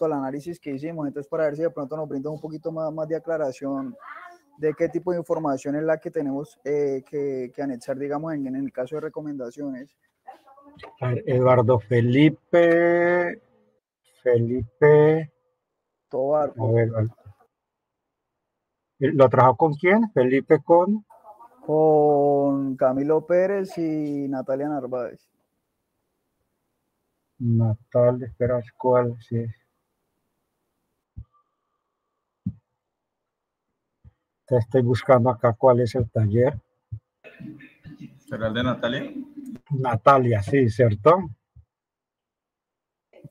al análisis que hicimos. Entonces, para ver si de pronto nos brinda un poquito más de aclaración de qué tipo de información es la que tenemos que anexar, digamos, en el caso de recomendaciones. A ver, Eduardo Felipe Tobar. A ver, ¿lo trabajó con quién? Felipe con Camilo Pérez y Natalia Narváez. Natalia, espera, ¿cuál? Sí. Te estoy buscando acá cuál es el taller. ¿Será el de Natalia? Natalia, sí, ¿cierto?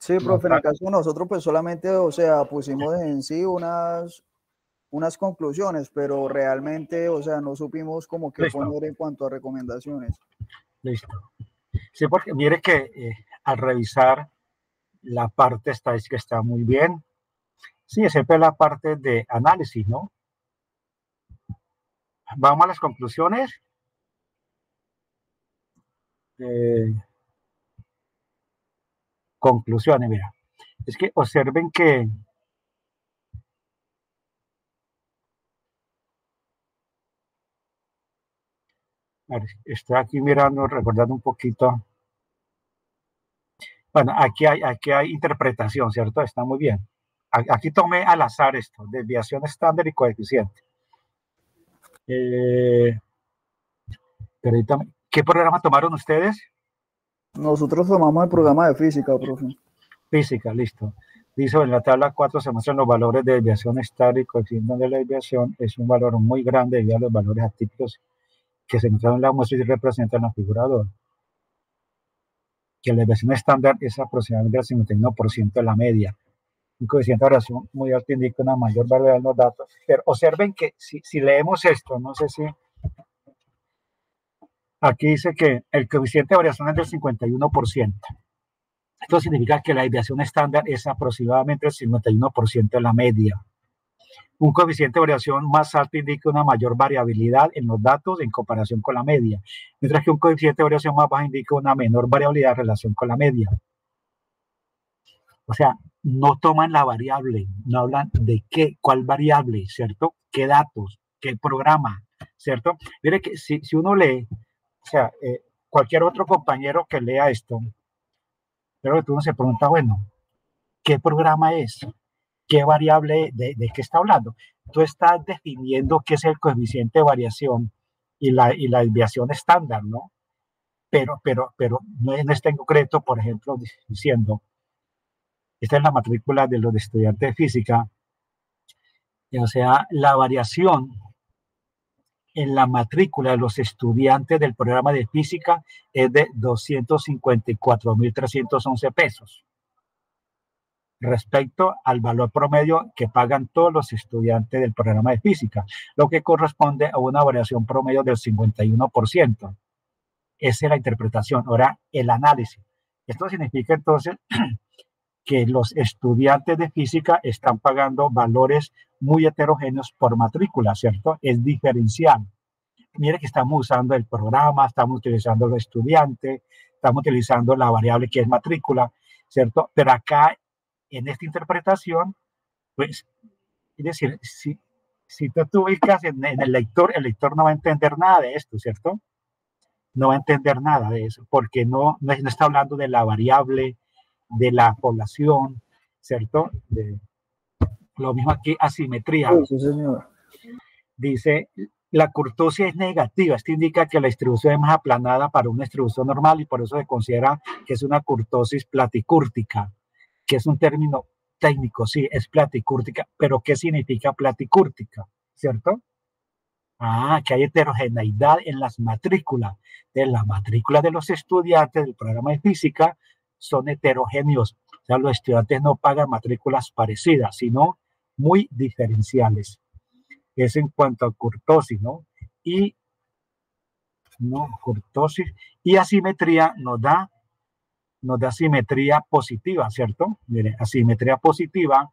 Sí, profe, en el caso de nosotros, pues solamente, o sea, pusimos en sí unas conclusiones, pero realmente, o sea, no supimos como qué poner en cuanto a recomendaciones. Listo. Sí, porque mire que al revisar la parte estadística está muy bien. Sí, siempre la parte de análisis, ¿no? Vamos a las conclusiones. Conclusiones, mira. Es que observen que estoy aquí mirando, recordando un poquito. Bueno, aquí hay interpretación, ¿cierto? Está muy bien. Aquí tomé al azar esto, desviación estándar y coeficiente. Permítame, ¿qué programa tomaron ustedes? Nosotros tomamos el programa de física, profe. Física, listo. Dice, en la tabla 4 se muestran los valores de desviación estándar y coeficiente de la desviación. Es un valor muy grande debido a los valores atípicos que se encuentran en la muestra y representan la figura 2. Que la desviación estándar es aproximadamente el 51% de la media. Un coeficiente de variación muy alto indica una mayor variabilidad en los datos. Pero observen que si leemos esto, no sé si... Aquí dice que el coeficiente de variación es del 51%. Esto significa que la desviación estándar es aproximadamente el 51% de la media. Un coeficiente de variación más alto indica una mayor variabilidad en los datos en comparación con la media, mientras que un coeficiente de variación más bajo indica una menor variabilidad en relación con la media. O sea, no toman la variable, no hablan de cuál variable, ¿cierto? ¿Qué datos? ¿Qué programa? ¿Cierto? Mire que si uno lee, o sea, cualquier otro compañero que lea esto, pero uno se pregunta, bueno, ¿qué programa es? ¿Qué variable de qué está hablando? Tú estás definiendo qué es el coeficiente de variación y la desviación estándar, ¿no? Pero no está en concreto, por ejemplo, diciendo, esta es la matrícula de los estudiantes de física, o sea, la variación en la matrícula de los estudiantes del programa de física es de 254.311 pesos respecto al valor promedio que pagan todos los estudiantes del programa de física, lo que corresponde a una variación promedio del 51%. Esa es la interpretación. Ahora, el análisis. Esto significa entonces que los estudiantes de física están pagando valores muy heterogéneos por matrícula, ¿cierto? Es diferencial. Mire que estamos usando el programa, estamos utilizando los estudiantes, estamos utilizando la variable que es matrícula, ¿cierto? Pero acá, en esta interpretación, pues, es decir, si tú te ubicas en el lector no va a entender nada de esto, ¿cierto? No va a entender nada de eso, porque no está hablando de la variable, de la población, ¿cierto? Lo mismo aquí, asimetría. Sí, señor. Dice, la kurtosis es negativa. Esto indica que la distribución es más aplanada para una distribución normal y por eso se considera que es una kurtosis platicúrtica, que es un término técnico, sí, es platicúrtica, pero ¿qué significa platicúrtica? ¿Cierto? Que hay heterogeneidad en las matrículas. De la matrícula de los estudiantes del programa de física son heterogéneos. O sea, los estudiantes no pagan matrículas parecidas, sino muy diferenciales. Es en cuanto a kurtosis, ¿no? Kurtosis y asimetría nos da simetría positiva, ¿cierto? Mire, asimetría positiva,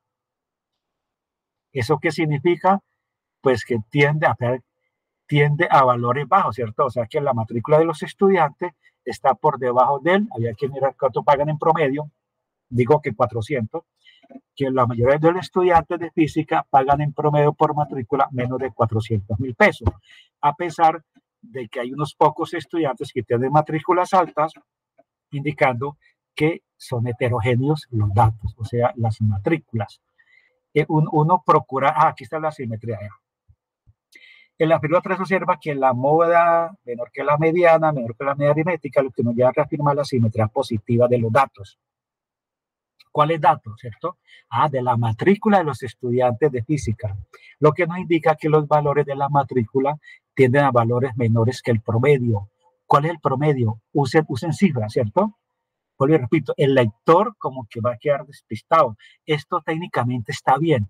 ¿eso qué significa? Pues que tiende a valores bajos, ¿cierto? O sea que la matrícula de los estudiantes está por debajo había que mirar cuánto pagan en promedio, digo que 400, que la mayoría de los estudiantes de física pagan en promedio por matrícula menos de 400.000 pesos, a pesar de que hay unos pocos estudiantes que tienen matrículas altas, indicando que son heterogéneos los datos, o sea, las matrículas. Uno procura, aquí está la simetría. En la figura 3 observa que la móveda menor que la mediana, menor que la media aritmética, lo que nos lleva a reafirmar la simetría positiva de los datos. ¿Cuáles datos, cierto? De la matrícula de los estudiantes de física, lo que nos indica que los valores de la matrícula tienden a valores menores que el promedio. ¿Cuál es el promedio? Usen cifras, ¿cierto? Vuelvo y repito, el lector como que va a quedar despistado. Esto técnicamente está bien.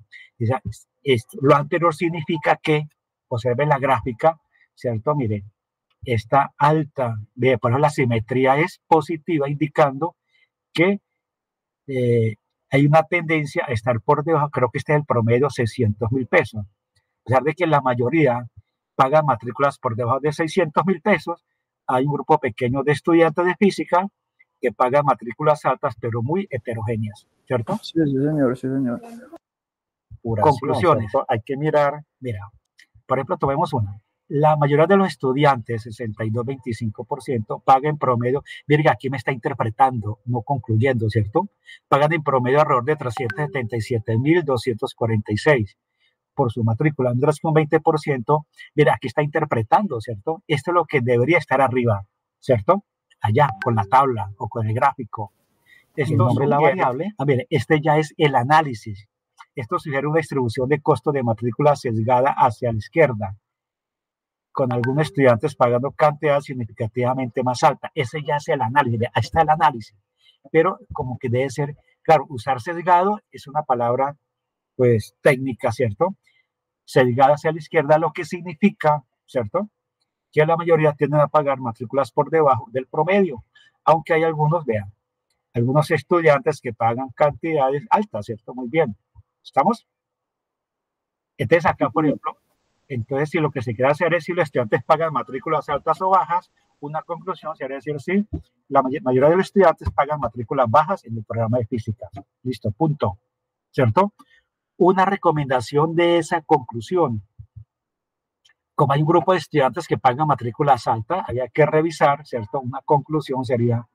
Lo anterior significa que, observen la gráfica, ¿cierto? Miren, está alta, por eso la simetría es positiva, indicando que hay una tendencia a estar por debajo, creo que este es el promedio, 600.000 pesos. A pesar de que la mayoría paga matrículas por debajo de 600.000 pesos, hay un grupo pequeño de estudiantes de física que pagan matrículas altas, pero muy heterogéneas, ¿cierto? Sí, sí, señor, sí, señor. Conclusiones, ¿cierto? Hay que mirar, mira, por ejemplo, tomemos una. La mayoría de los estudiantes, 62-25%, pagan en promedio, mira, aquí me está interpretando, no concluyendo, ¿cierto? Pagan en promedio alrededor de 377.246 por su matrícula, mientras que un 20%, mira, aquí está interpretando, ¿cierto? Esto es lo que debería estar arriba, ¿cierto? Allá, con la tabla o con el gráfico. Esto nombre la variable, mire, este ya es el análisis. Esto sugiere una distribución de costo de matrícula sesgada hacia la izquierda, con algunos estudiantes pagando cantidad significativamente más alta. Ese ya es el análisis, ahí está el análisis. Pero como que debe ser, claro, usar sesgado es una palabra, pues, técnica, ¿cierto? Sesgada hacia la izquierda, lo que significa, ¿cierto?, que la mayoría tienden a pagar matrículas por debajo del promedio, aunque hay algunos, vean, algunos estudiantes que pagan cantidades altas, ¿cierto? Muy bien. ¿Estamos? Entonces acá, por ejemplo, entonces si lo que se quiere hacer es si los estudiantes pagan matrículas altas o bajas, una conclusión sería decir sí, la mayoría de los estudiantes pagan matrículas bajas en el programa de física. Listo, punto. ¿Cierto? Una recomendación de esa conclusión. Como hay un grupo de estudiantes que pagan matrículas altas, había que revisar, ¿cierto? Una conclusión sería,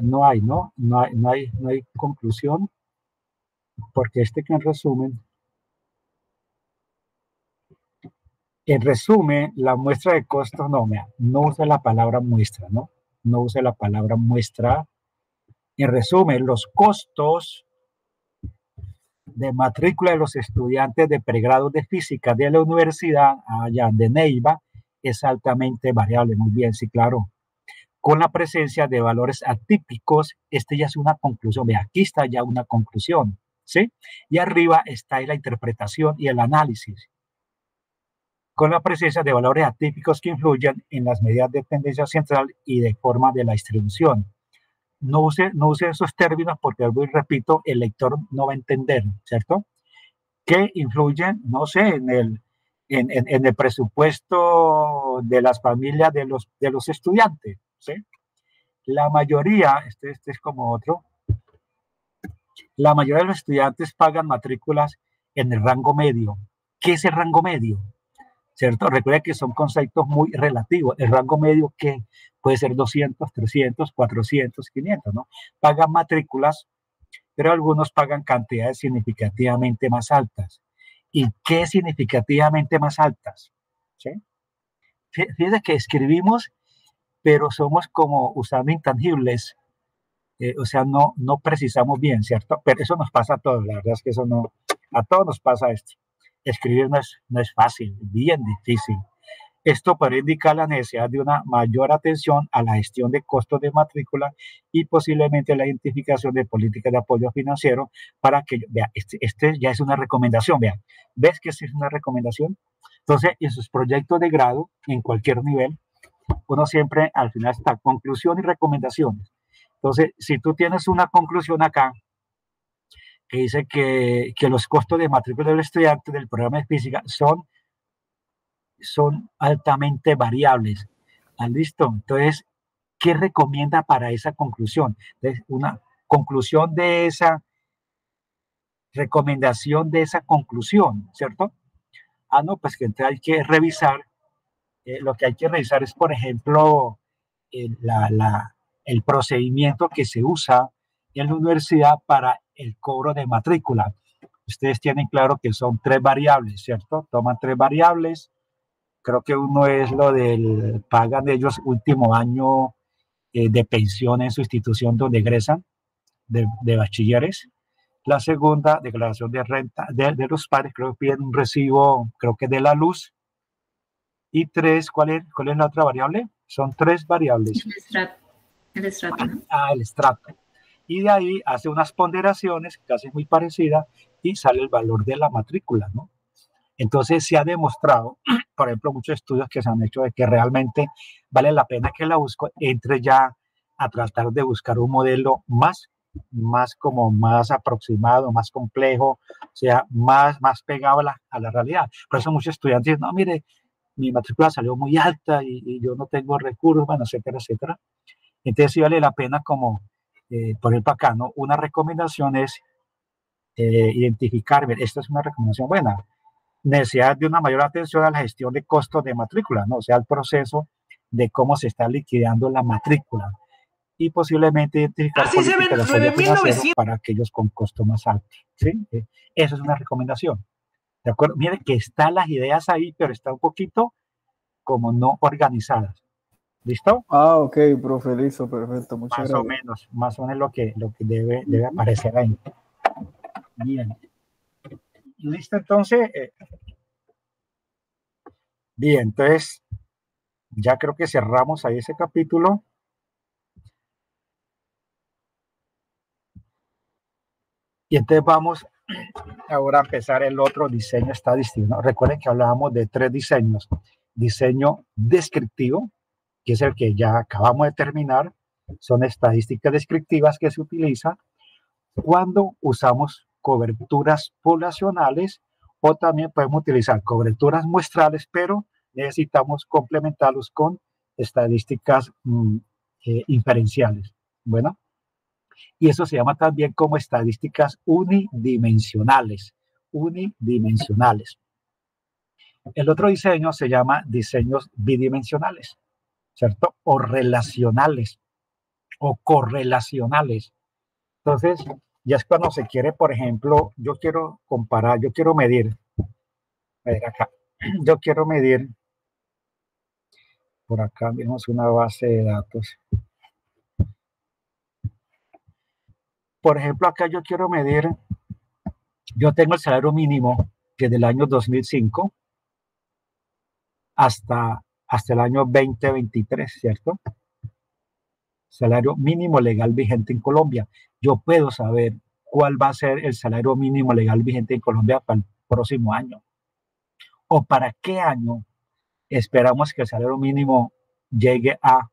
no hay conclusión, porque que en resumen, la muestra de costos, no use la palabra muestra, ¿no? No use la palabra muestra. En resumen, los costos de matrícula de los estudiantes de pregrado de física de la universidad allá de Neiva es altamente variable. Muy bien, sí, claro. Con la presencia de valores atípicos, ya es una conclusión. Ve, aquí está ya una conclusión, ¿sí? Y arriba está la interpretación y el análisis. Con la presencia de valores atípicos que influyen en las medidas de tendencia central y de forma de la distribución. No use esos términos porque, repito, el lector no va a entender, ¿cierto? Que influyen, no sé, en el presupuesto de las familias de los estudiantes, ¿sí? La mayoría, este es como otro, la mayoría de los estudiantes pagan matrículas en el rango medio. ¿Qué es el rango medio? ¿Cierto? Recuerda que son conceptos muy relativos. El rango medio que puede ser 200, 300, 400, 500, ¿no? Pagan matrículas, pero algunos pagan cantidades significativamente más altas. ¿Y qué significativamente más altas? ¿Sí? Fíjense que escribimos, pero somos como usando intangibles. O sea, no precisamos bien, ¿cierto? Pero eso nos pasa a todos. La verdad es que a todos nos pasa esto. Escribir no es fácil, bien difícil. Esto puede indicar la necesidad de una mayor atención a la gestión de costos de matrícula y posiblemente la identificación de políticas de apoyo financiero para que, vea, este ya es una recomendación, vean, ¿ves que es una recomendación? Entonces, en sus proyectos de grado, en cualquier nivel, uno siempre al final está conclusión y recomendaciones. Entonces, si tú tienes una conclusión acá, que dice que los costos de matrícula del estudiante del programa de física son altamente variables. ¿Listo? Entonces, ¿qué recomienda para esa conclusión? Entonces, una conclusión de esa recomendación de esa conclusión, ¿cierto? No, pues que entonces hay que revisar, lo que hay que revisar es, por ejemplo, el procedimiento que se usa en la universidad para el cobro de matrícula. Ustedes tienen claro que son 3 variables, ¿cierto? Toman 3 variables. Creo que uno es lo del, pagan ellos último año de pensión en su institución donde egresan de bachilleres. La segunda, declaración de renta de los padres, creo que piden un recibo, creo que de la luz. Y 3, ¿cuál es la otra variable? Son 3 variables. El estrato, ¿no? El estrato. Y de ahí hace unas ponderaciones, casi muy parecidas, y sale el valor de la matrícula, ¿no? Entonces se ha demostrado, por ejemplo, muchos estudios que se han hecho de que realmente vale la pena que la busco, entre ya a tratar de buscar un modelo más aproximado, más complejo, o sea, más pegado a la realidad. Por eso muchos estudiantes dicen, no, mire, mi matrícula salió muy alta y yo no tengo recursos, bueno, etcétera, etcétera. Entonces sí vale la pena como, por ejemplo acá, ¿no? Una recomendación es identificar, esta es una recomendación buena, necesidad de una mayor atención a la gestión de costos de matrícula, ¿no? O sea, el proceso de cómo se está liquidando la matrícula y posiblemente identificar políticas de apoyo financiero para aquellos con costo más alto, ¿sí? Eso es una recomendación, ¿de acuerdo? Mire que están las ideas ahí, pero está un poquito como no organizadas. ¿Listo? Ok, profe, listo, perfecto, muchas gracias. Más o menos lo que debe aparecer ahí. Bien. ¿Listo? Entonces, bien, entonces, ya creo que cerramos ahí ese capítulo. Y entonces vamos ahora a empezar el otro diseño estadístico, ¿no? Recuerden que hablábamos de 3 diseños. Diseño descriptivo, que es el que ya acabamos de terminar. Son estadísticas descriptivas que se utilizan cuando usamos coberturas poblacionales, o también podemos utilizar coberturas muestrales, pero necesitamos complementarlos con estadísticas inferenciales. Bueno, y eso se llama también como estadísticas unidimensionales. El otro diseño se llama diseños bidimensionales, ¿cierto? O relacionales o correlacionales. Entonces, ya es cuando se quiere, por ejemplo, yo quiero comparar, yo quiero medir, a ver acá, yo quiero medir, por acá vemos una base de datos. Por ejemplo, acá yo quiero medir, yo tengo el salario mínimo desde el año 2005 hasta el año 2023, ¿cierto? Salario mínimo legal vigente en Colombia. Yo puedo saber cuál va a ser el salario mínimo legal vigente en Colombia para el próximo año. O para qué año esperamos que el salario mínimo llegue a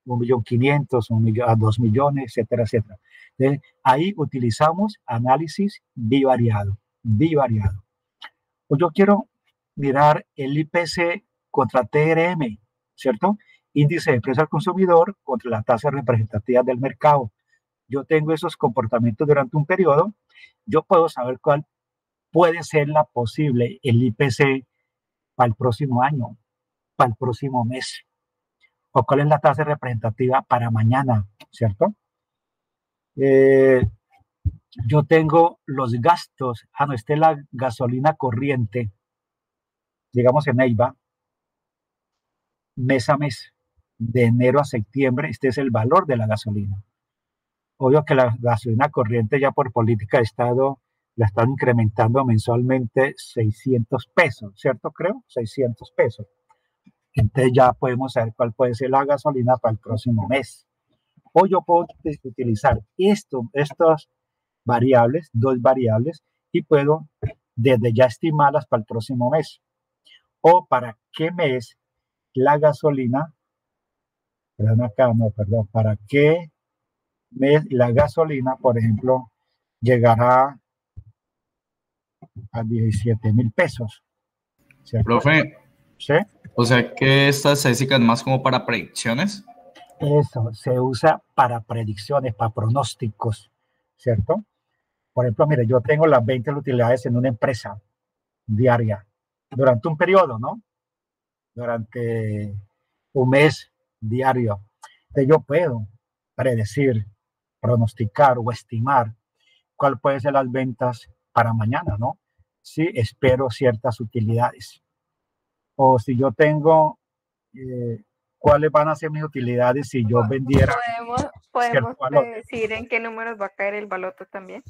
1.500.000, a 2 millones, etcétera, etcétera. Entonces, ahí utilizamos análisis bivariado. Pues yo quiero mirar el IPC contra TRM, ¿cierto? Índice de precio al consumidor contra la tasa representativa del mercado. Yo tengo esos comportamientos durante un periodo, yo puedo saber cuál puede ser el IPC para el próximo año, para el próximo mes, o cuál es la tasa representativa para mañana, ¿cierto? Yo tengo los gastos, no, esta es la gasolina corriente, digamos en Neiva, mes a mes, de enero a septiembre, este es el valor de la gasolina. Obvio que la gasolina corriente ya por política de Estado la están incrementando mensualmente 600 pesos, ¿cierto? Creo, 600 pesos. Entonces ya podemos saber cuál puede ser la gasolina para el próximo mes. O yo puedo utilizar estas variables, 2 variables, y puedo desde ya estimarlas para el próximo mes. O para qué mes la gasolina, para qué mes la gasolina, por ejemplo, llegará a 17,000 pesos. ¿Cierto? Profe, ¿Sí? o sea que esta estadística es más como para predicciones. Eso se usa para predicciones, para pronósticos, ¿cierto? Por ejemplo, mire, yo tengo las 20 utilidades en una empresa diaria durante un periodo, ¿no? Durante un mes diario. Entonces yo puedo predecir, pronosticar o estimar cuál pueden ser las ventas para mañana, ¿no? Si espero ciertas utilidades. O si yo tengo, cuáles van a ser mis utilidades si yo vendiera. Podemos predecir en qué números va a caer el baloto también.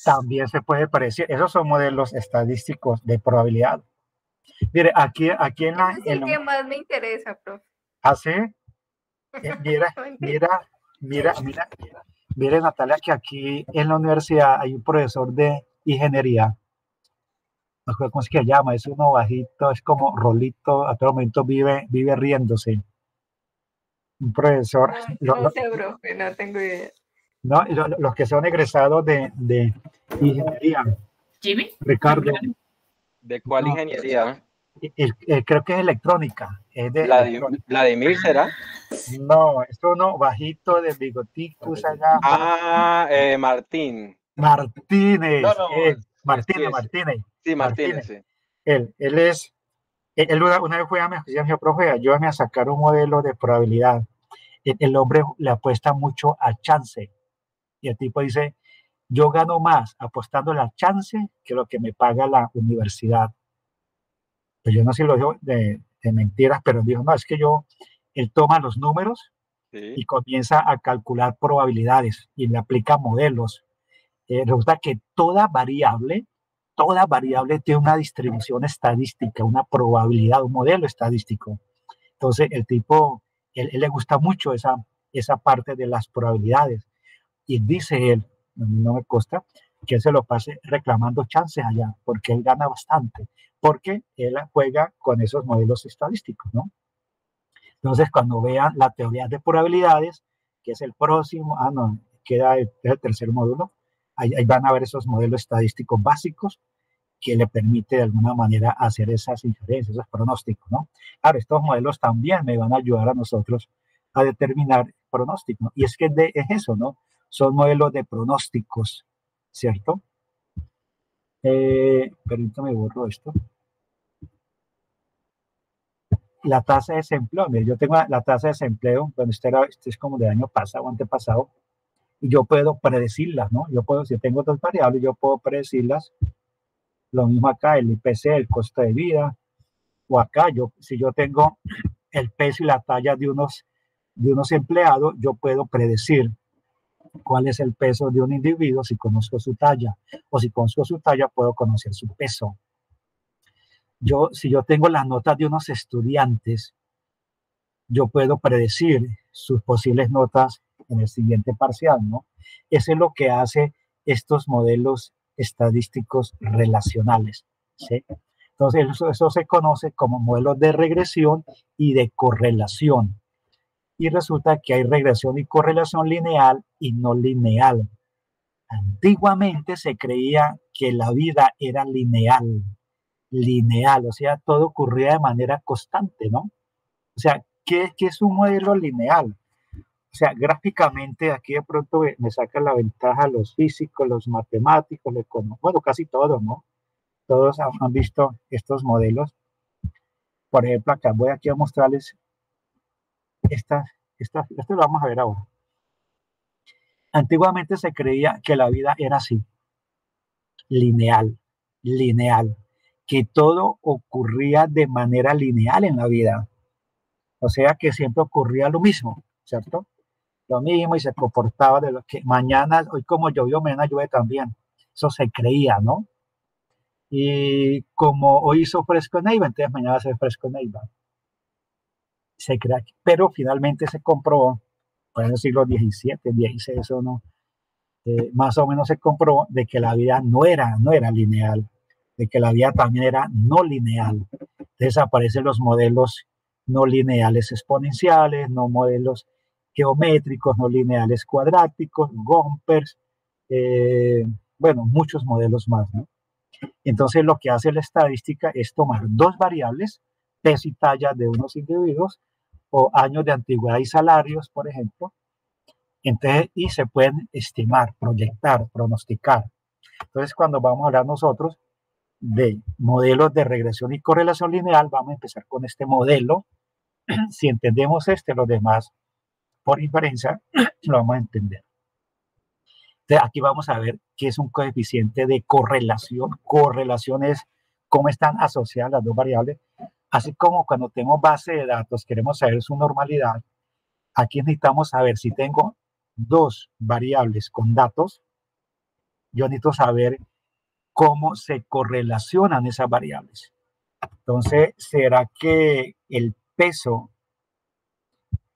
También se puede predecir. Esos son modelos estadísticos de probabilidad. Mire, aquí en la... Ese es el que más me interesa, profe. ¿Ah, sí? Mire, Natalia, que aquí en la universidad hay un profesor de ingeniería. No sé cómo es que se llama, es uno bajito, es como Rolito, a todo momento vive riéndose. Un profesor. No sé, profe, no tengo idea. No, los que son egresados de ingeniería. ¿Jimmy? Ricardo. ¿De cuál ingeniería? Creo que es electrónica. Es de ¿Vladimir será? No, es uno bajito de bigoticos allá. Martín. Martínez. No, Martínez. Sí, Martínez, sí. Él una vez fue a mi oficina, me dijo, profe, ayúdame a sacar un modelo de probabilidad. El hombre le apuesta mucho a chance. Y el tipo dice, yo gano más apostando la chance que lo que me paga la universidad. Pues yo no sé si lo dijo de mentiras, pero dijo, no, es que él toma los números y comienza a calcular probabilidades y le aplica modelos. Resulta que toda variable tiene una distribución estadística, una probabilidad, un modelo estadístico. Entonces, el tipo, él le gusta mucho esa parte de las probabilidades. Y dice él, a mí no me consta, que él se lo pase reclamando chances allá, porque él gana bastante, porque él juega con esos modelos estadísticos, ¿no? Entonces, cuando vean la teoría de probabilidades, que es el próximo, queda el tercer módulo, ahí van a ver esos modelos estadísticos básicos que le permite de alguna manera hacer esas inferencias, esos pronósticos, ¿no? Claro, estos modelos también me van a ayudar a nosotros a determinar pronósticos, ¿no? Y es que es eso, ¿no? Son modelos de pronósticos, ¿cierto? Permítame borro esto. La tasa de desempleo, mire, yo tengo la tasa de desempleo, bueno, este es como del año pasado o antepasado, y yo puedo predecirlas, ¿no? Si tengo dos variables, yo puedo predecirlas. Lo mismo acá, el IPC, el costo de vida, o acá, si yo tengo el peso y la talla de unos empleados, yo puedo predecir cuál es el peso de un individuo si conozco su talla, o si conozco su talla, puedo conocer su peso. Si yo tengo las notas de unos estudiantes, yo puedo predecir sus posibles notas en el siguiente parcial, ¿no? Eso es lo que hace estos modelos estadísticos relacionales, ¿sí? Entonces, eso se conoce como modelos de regresión y de correlación. Y resulta que hay regresión y correlación lineal y no lineal. Antiguamente se creía que la vida era lineal, o sea, todo ocurría de manera constante, ¿no? O sea, ¿qué es un modelo lineal? O sea, gráficamente aquí de pronto me saca la ventaja los físicos, los matemáticos, los económicos, bueno, casi todos, ¿no? Todos han visto estos modelos. Por ejemplo, acá voy aquí a mostrarles esto lo vamos a ver ahora. Antiguamente se creía que la vida era así, lineal, que todo ocurría de manera lineal en la vida. O sea, que siempre ocurría lo mismo, ¿cierto? Lo mismo y se comportaba de lo que mañana, hoy como llovió, mañana llueve también. Eso se creía, ¿no? Y como hoy hizo fresco en Neiva, entonces mañana va a ser fresco en Neiva. Se crea, pero finalmente se comprobó, en el siglo XVII, XVI, eso no, más o menos se comprobó de que la vida no era lineal, de que la vida también era no lineal. Entonces aparecen los modelos no lineales exponenciales, no modelos geométricos, no lineales cuadráticos, Gompers, bueno, muchos modelos más, ¿no? Entonces lo que hace la estadística es tomar dos variables, peso y talla de unos individuos, o años de antigüedad y salarios, por ejemplo. Entonces, y se pueden estimar, proyectar, pronosticar. Entonces, cuando vamos a hablar nosotros de modelos de regresión y correlación lineal, vamos a empezar con este modelo. Si entendemos los demás, por inferencia, lo vamos a entender. Entonces, aquí vamos a ver qué es un coeficiente de correlación. Correlación es cómo están asociadas las dos variables. Así como cuando tengo base de datos, queremos saber su normalidad. Aquí necesitamos saber si tengo dos variables con datos. Yo necesito saber cómo se correlacionan esas variables. Entonces, ¿será que el peso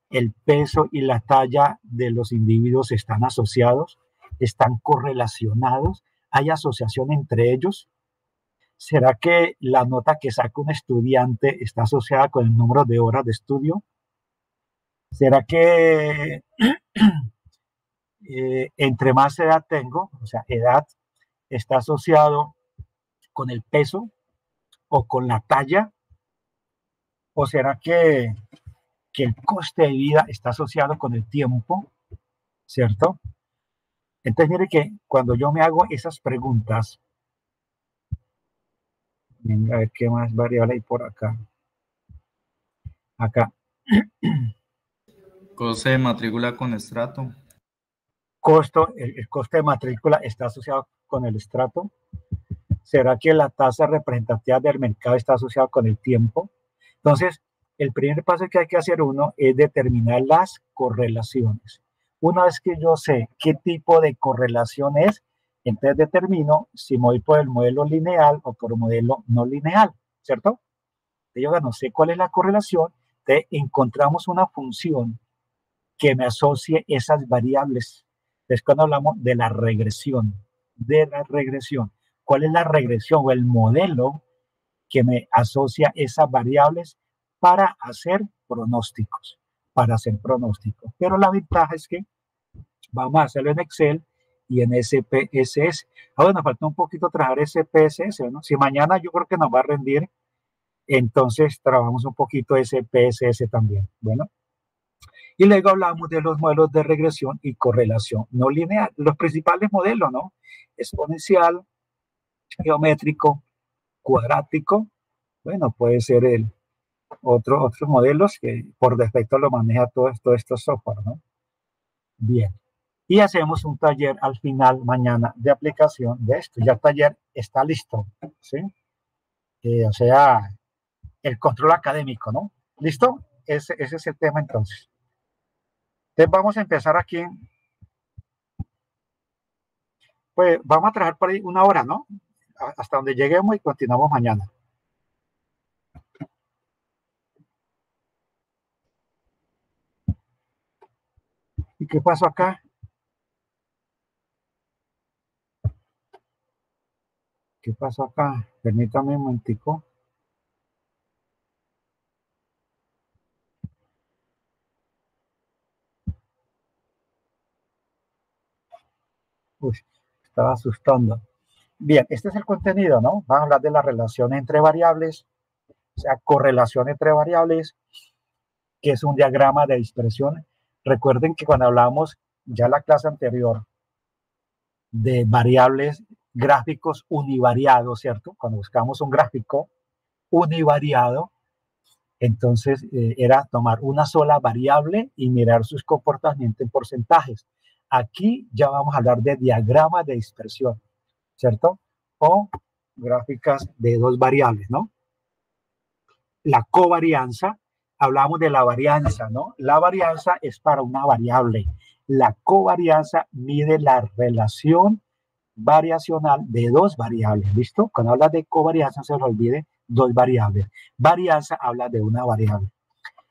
y la talla de los individuos están asociados? ¿Están correlacionados? ¿Hay asociación entre ellos? ¿Será que la nota que saca un estudiante está asociada con el número de horas de estudio? ¿Será que entre más edad tengo, o sea, edad está asociado con el peso o con la talla? ¿O será que el coste de vida está asociado con el tiempo? ¿Cierto? Entonces, mire que cuando yo me hago esas preguntas, a ver qué más variable hay por acá. Acá. Coste de matrícula con estrato. El coste de matrícula está asociado con el estrato. ¿Será que la tasa representativa del mercado está asociada con el tiempo? Entonces, el primer paso que hay que hacer uno es determinar las correlaciones. Una vez que yo sé qué tipo de correlación es, entonces determino si me voy por el modelo lineal o por el modelo no lineal, ¿cierto? Yo no sé cuál es la correlación, entonces encontramos una función que me asocie esas variables. Es cuando hablamos de la regresión, ¿Cuál es la regresión o el modelo que me asocia esas variables para hacer pronósticos? Pero la ventaja es que vamos a hacerlo en Excel y en SPSS. Ahora nos falta un poquito trabajar SPSS, ¿no? Si mañana yo creo que nos va a rendir, entonces trabajamos un poquito SPSS también. Bueno. Y luego hablamos de los modelos de regresión y correlación no lineal. Los principales modelos, ¿no? Exponencial, geométrico, cuadrático. Bueno, puede ser otros modelos que por defecto lo maneja todo estos software, ¿no? Bien. Y hacemos un taller al final, mañana, de aplicación de esto. Ya el taller está listo, ¿sí? O sea, el control académico, ¿no? ¿Listo? Ese es el tema entonces. Entonces vamos a empezar aquí. Pues vamos a trabajar por ahí una hora, ¿no? Hasta donde lleguemos y continuamos mañana. ¿Y qué pasó acá? ¿Qué pasó acá? Permítame un momentico. Uy, estaba asustando. Bien, este es el contenido, ¿no? Vamos a hablar de la relación entre variables, o sea, correlación entre variables, que es un diagrama de dispersión. Recuerden que cuando hablamos ya en la clase anterior de variables, gráficos univariados, ¿cierto? Cuando buscamos un gráfico univariado, entonces era tomar una sola variable y mirar sus comportamientos en porcentajes. Aquí ya vamos a hablar de diagramas de dispersión, ¿cierto? O gráficas de dos variables, ¿no? La covarianza, hablamos de la varianza, ¿no? La varianza es para una variable. La covarianza mide la relación variacional de dos variables, ¿listo? Cuando habla de covarianza, no se lo olvide, dos variables. Varianza habla de una variable.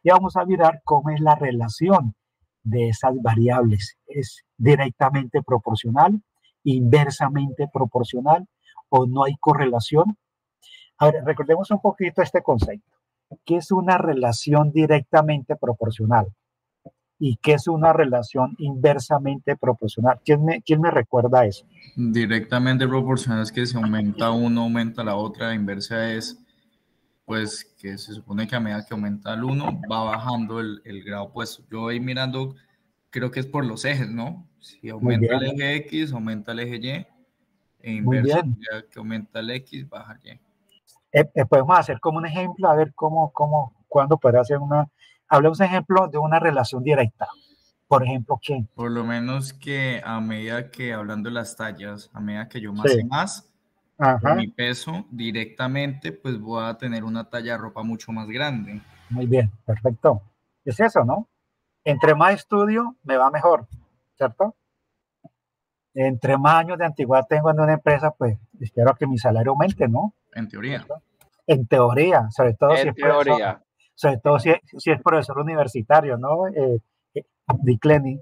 Y vamos a mirar cómo es la relación de esas variables. ¿Es directamente proporcional, inversamente proporcional o no hay correlación? A ver, recordemos un poquito este concepto. ¿Qué es una relación directamente proporcional? ¿Y qué es una relación inversamente proporcional? ¿Quién me recuerda eso? Directamente proporcional es que si aumenta uno, aumenta la otra. Inversa es pues que se supone que a medida que aumenta el 1 va bajando el grado opuesto. Yo voy mirando, creo que es por los ejes, ¿no? Si Muy aumenta el bien, eje X, aumenta el eje Y, e muy inverso, bien. ya que aumenta el X, baja el Y. Podemos hacer como un ejemplo, a ver cuándo puede hacer hablemos un ejemplo de una relación directa. Por ejemplo, ¿qué? Por lo menos que a medida que, hablando de las tallas, a medida que yo Sí, mase más, por ajá, mi peso directamente, pues voy a tener una talla de ropa mucho más grande. muy bien, perfecto. Es eso, ¿no? Entre más estudio, me va mejor, ¿cierto? Entre más años de antigüedad tengo en una empresa, pues espero que mi salario aumente, ¿no? En teoría. ¿Cierto? En teoría, sobre todo si En es profesor, teoría. sobre todo si es profesor universitario, ¿no? Dick Lenny.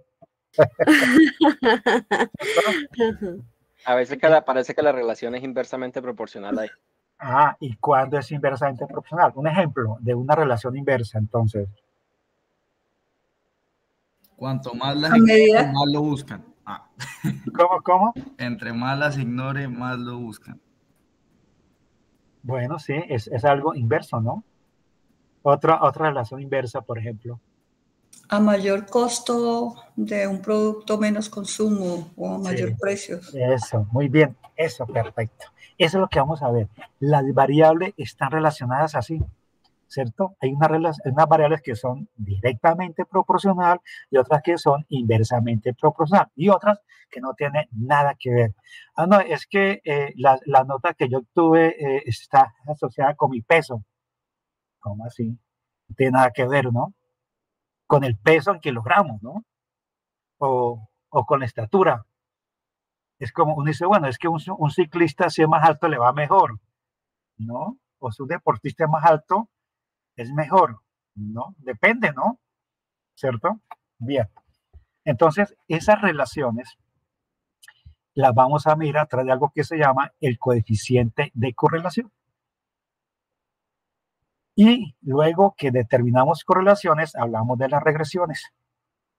A veces parece que la relación es inversamente proporcional ahí. Ah, ¿y cuándo es inversamente proporcional? Un ejemplo de una relación inversa, entonces. Cuanto más las A ignore, medida, más lo buscan. Ah. ¿Cómo? Entre más las ignore, más lo buscan. Bueno, sí, es algo inverso, ¿no? Otra relación inversa, por ejemplo. a mayor costo de un producto, menos consumo o a mayor Sí, precio. eso, muy bien, eso, perfecto. Eso es lo que vamos a ver. Las variables están relacionadas así, ¿cierto? Hay unas variables que son directamente proporcional y otras que son inversamente proporcional y otras que no tienen nada que ver. Ah, no, es que la nota que yo obtuve está asociada con mi peso. ¿Cómo así? No tiene nada que ver, ¿no? Con el peso en kilogramos, ¿no? O con la estatura. Es como uno dice, bueno, es que un ciclista si es más alto le va mejor, ¿no? O si un deportista es más alto es mejor, ¿no? Depende, ¿no? ¿Cierto? Bien. Entonces, esas relaciones las vamos a mirar a través de algo que se llama el coeficiente de correlación. Y luego que determinamos correlaciones, hablamos de las regresiones.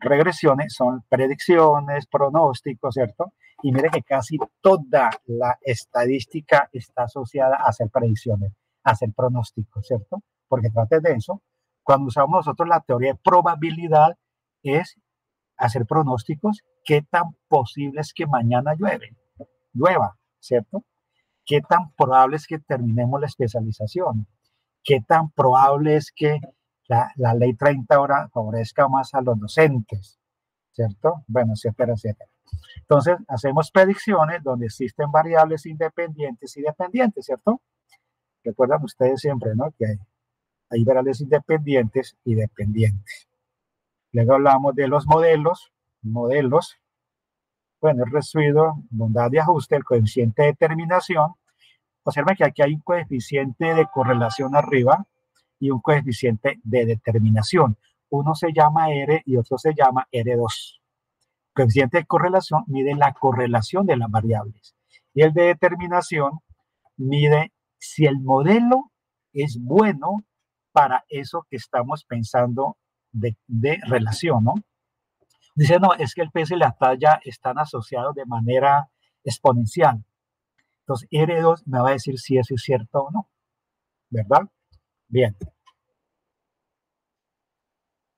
Regresiones son predicciones, pronósticos, ¿cierto? Y mire que casi toda la estadística está asociada a hacer predicciones, a hacer pronósticos, ¿cierto? Porque trate de eso. Cuando usamos nosotros la teoría de probabilidad, es hacer pronósticos. ¿Qué tan posible es que mañana llueva, ¿cierto? ¿Qué tan probable es que terminemos la especialización? ¿Qué tan probable es que la ley 30 ahora favorezca más a los docentes? ¿Cierto? Bueno, etcétera, etcétera. Entonces, hacemos predicciones donde existen variables independientes y dependientes, ¿cierto? Recuerdan ustedes siempre, ¿no? Que hay variables independientes y dependientes. Luego hablamos de los modelos. Bueno, el residuo, bondad de ajuste, el coeficiente de determinación. Observen que aquí hay un coeficiente de correlación arriba y un coeficiente de determinación. Uno se llama R y otro se llama R2. El coeficiente de correlación mide la correlación de las variables. Y el de determinación mide si el modelo es bueno para eso que estamos pensando de relación, ¿no? Dice, no, es que el peso y la talla están asociados de manera exponencial. Entonces, R2 me va a decir si eso es cierto o no, ¿verdad? Bien.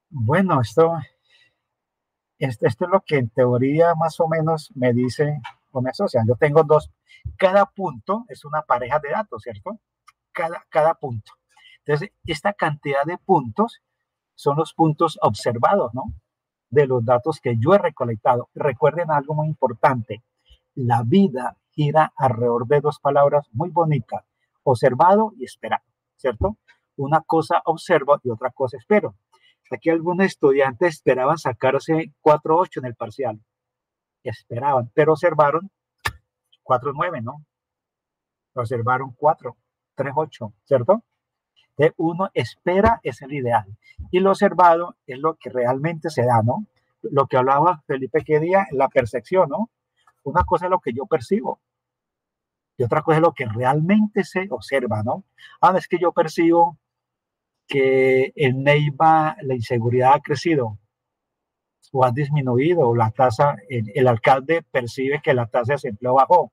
Bueno, esto es lo que en teoría más o menos me dice o me asocia. Yo tengo cada punto es una pareja de datos, ¿cierto? Cada punto. Entonces, esta cantidad de puntos son los puntos observados, ¿no? De los datos que yo he recolectado. Recuerden algo muy importante. La vida gira alrededor de dos palabras muy bonitas, observado y esperado, ¿cierto? Una cosa observo y otra cosa espero. Aquí algunos estudiantes esperaban sacarse 4.8 en el parcial. Esperaban, pero observaron 4.9, ¿no? Observaron 4.38, ¿cierto? Entonces uno espera es el ideal. Y lo observado es lo que realmente se da, ¿no? Lo que hablaba Felipe que día, la percepción, ¿no? Una cosa es lo que yo percibo y otra cosa es lo que realmente se observa, ¿no? Ah, es que yo percibo que en Neiva la inseguridad ha crecido o ha disminuido, o la tasa, el alcalde percibe que la tasa de desempleo bajó.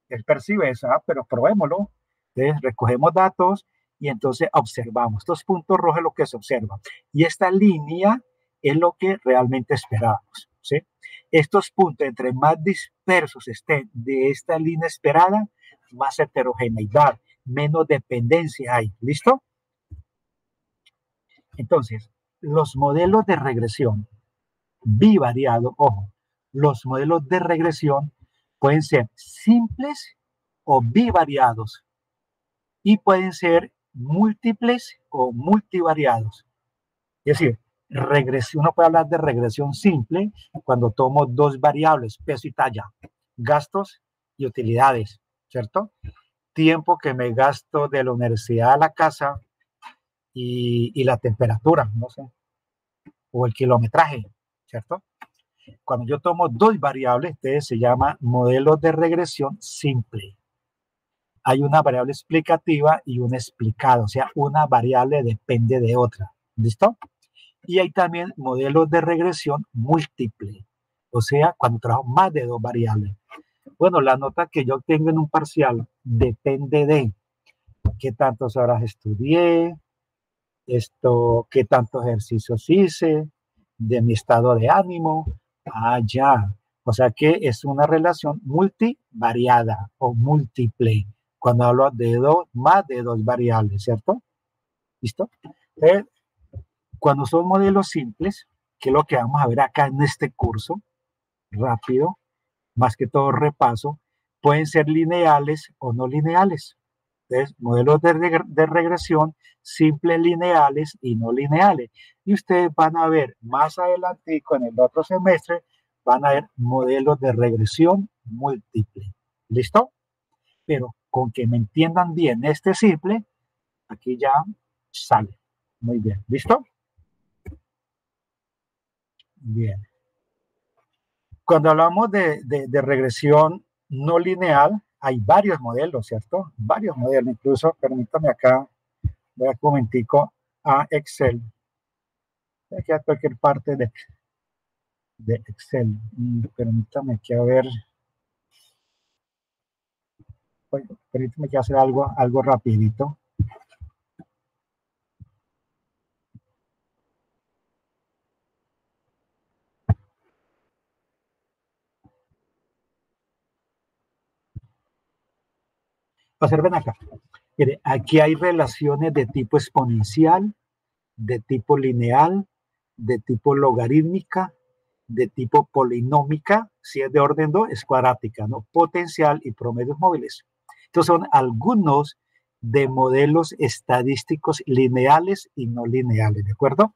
Él percibe eso, pero probémoslo. Entonces recogemos datos y entonces observamos. Estos puntos rojos es lo que se observa. Y esta línea es lo que realmente esperábamos, ¿sí? Estos puntos, entre más dispersos estén de esta línea esperada, más heterogeneidad, menos dependencia hay. ¿Listo? Entonces, los modelos de regresión bivariado, ojo, los modelos de regresión pueden ser simples o bivariados y pueden ser múltiples o multivariados. Es decir, uno puede hablar de regresión simple cuando tomo dos variables, peso y talla, gastos y utilidades, ¿cierto? Tiempo que me gasto de la universidad a la casa y la temperatura, no sé, o el kilometraje, ¿cierto? Cuando yo tomo dos variables, se llama modelo de regresión simple. Hay una variable explicativa y una explicada, o sea, una variable depende de otra. ¿Listo? Y hay también modelos de regresión múltiple, o sea, cuando trabajo más de dos variables. Bueno, la nota que yo tengo en un parcial depende de qué tantas horas estudié, qué tantos ejercicios hice, de mi estado de ánimo. Ya. O sea que es una relación multivariada o múltiple cuando hablo de más de dos variables, ¿cierto? ¿Listo? Cuando son modelos simples, que es lo que vamos a ver acá en este curso, rápido, más que todo repaso, pueden ser lineales o no lineales. Entonces, modelos de regresión simples, lineales y no lineales. Y ustedes van a ver más adelante, en el otro semestre, van a ver modelos de regresión múltiple. ¿Listo? Pero con que me entiendan bien este simple, aquí ya sale. Muy bien. ¿Listo? Bien. Cuando hablamos de regresión no lineal, hay varios modelos, ¿cierto? Varios modelos. Incluso, permítame acá, voy a un momentico a Excel. Aquí a cualquier parte de Excel. Permítame que a ver. Permítame que hacer algo rapidito. Observen acá. Mire, aquí hay relaciones de tipo exponencial, de tipo lineal, de tipo logarítmica, de tipo polinómica. Si es de orden 2, es cuadrática, ¿no? Potencial y promedios móviles. Entonces son algunos de modelos estadísticos lineales y no lineales, ¿de acuerdo?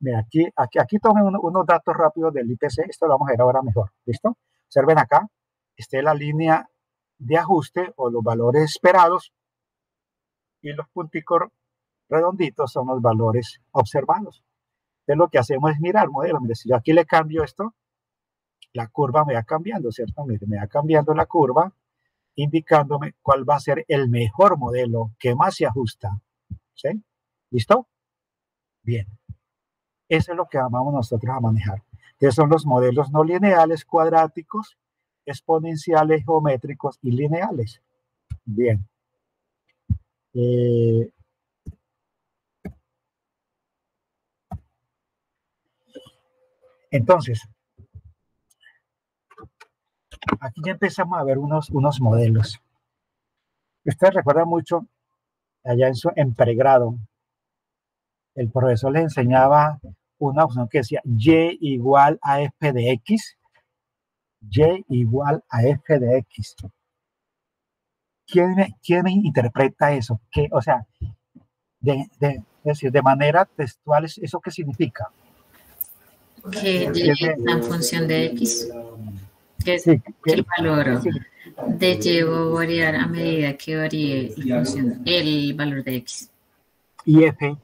Mira, aquí tomen unos datos rápidos del IPC. Esto lo vamos a ver ahora mejor. ¿Listo? Observen acá. Esta es la línea de ajuste o los valores esperados y los punticos redonditos son los valores observados. Entonces lo que hacemos es mirar modelo. Mire, si yo aquí le cambio esto, la curva me va cambiando, ¿cierto? Mire, me va cambiando la curva, indicándome cuál va a ser el mejor modelo que más se ajusta. ¿Sí? ¿Listo? Bien. Eso es lo que vamos nosotros a manejar. Entonces son los modelos no lineales, cuadráticos, exponenciales, geométricos y lineales. Bien. Entonces, aquí ya empezamos a ver unos modelos. Ustedes recuerdan mucho, allá en pregrado, el profesor les enseñaba una opción que decía y igual a f de x. Y igual a f de x. ¿Quién me interpreta eso? O sea, es decir, de manera textual, ¿eso qué significa? Que y en función de x, que el valor de y va a variar a medida que varíe el valor de x. ¿Y f?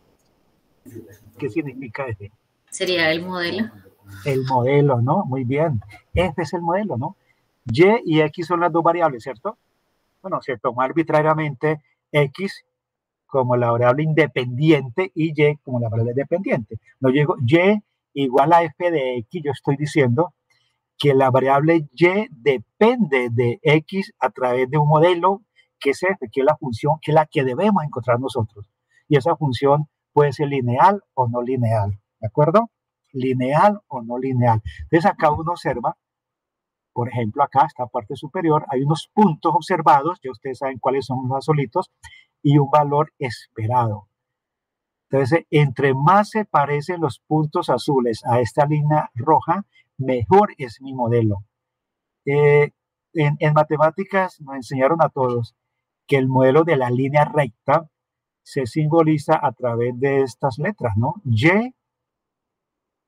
¿Qué significa f? Sería el modelo. El modelo, ¿no? Muy bien. F es el modelo, ¿no? Y x son las dos variables, ¿cierto? Bueno, se toma arbitrariamente x como la variable independiente y y como la variable dependiente. No llego y igual a f de x, yo estoy diciendo que la variable y depende de x a través de un modelo ¿qué es F? ¿Qué es la función? ¿Qué es la que debemos encontrar nosotros? Y esa función puede ser lineal o no lineal, ¿de acuerdo? Lineal o no lineal. Entonces acá uno observa, por ejemplo, acá, esta parte superior, hay unos puntos observados, ya ustedes saben cuáles son los azulitos, y un valor esperado. Entonces, entre más se parecen los puntos azules a esta línea roja, mejor es mi modelo. En matemáticas nos enseñaron a todos que el modelo de la línea recta se simboliza a través de estas letras, ¿no? Y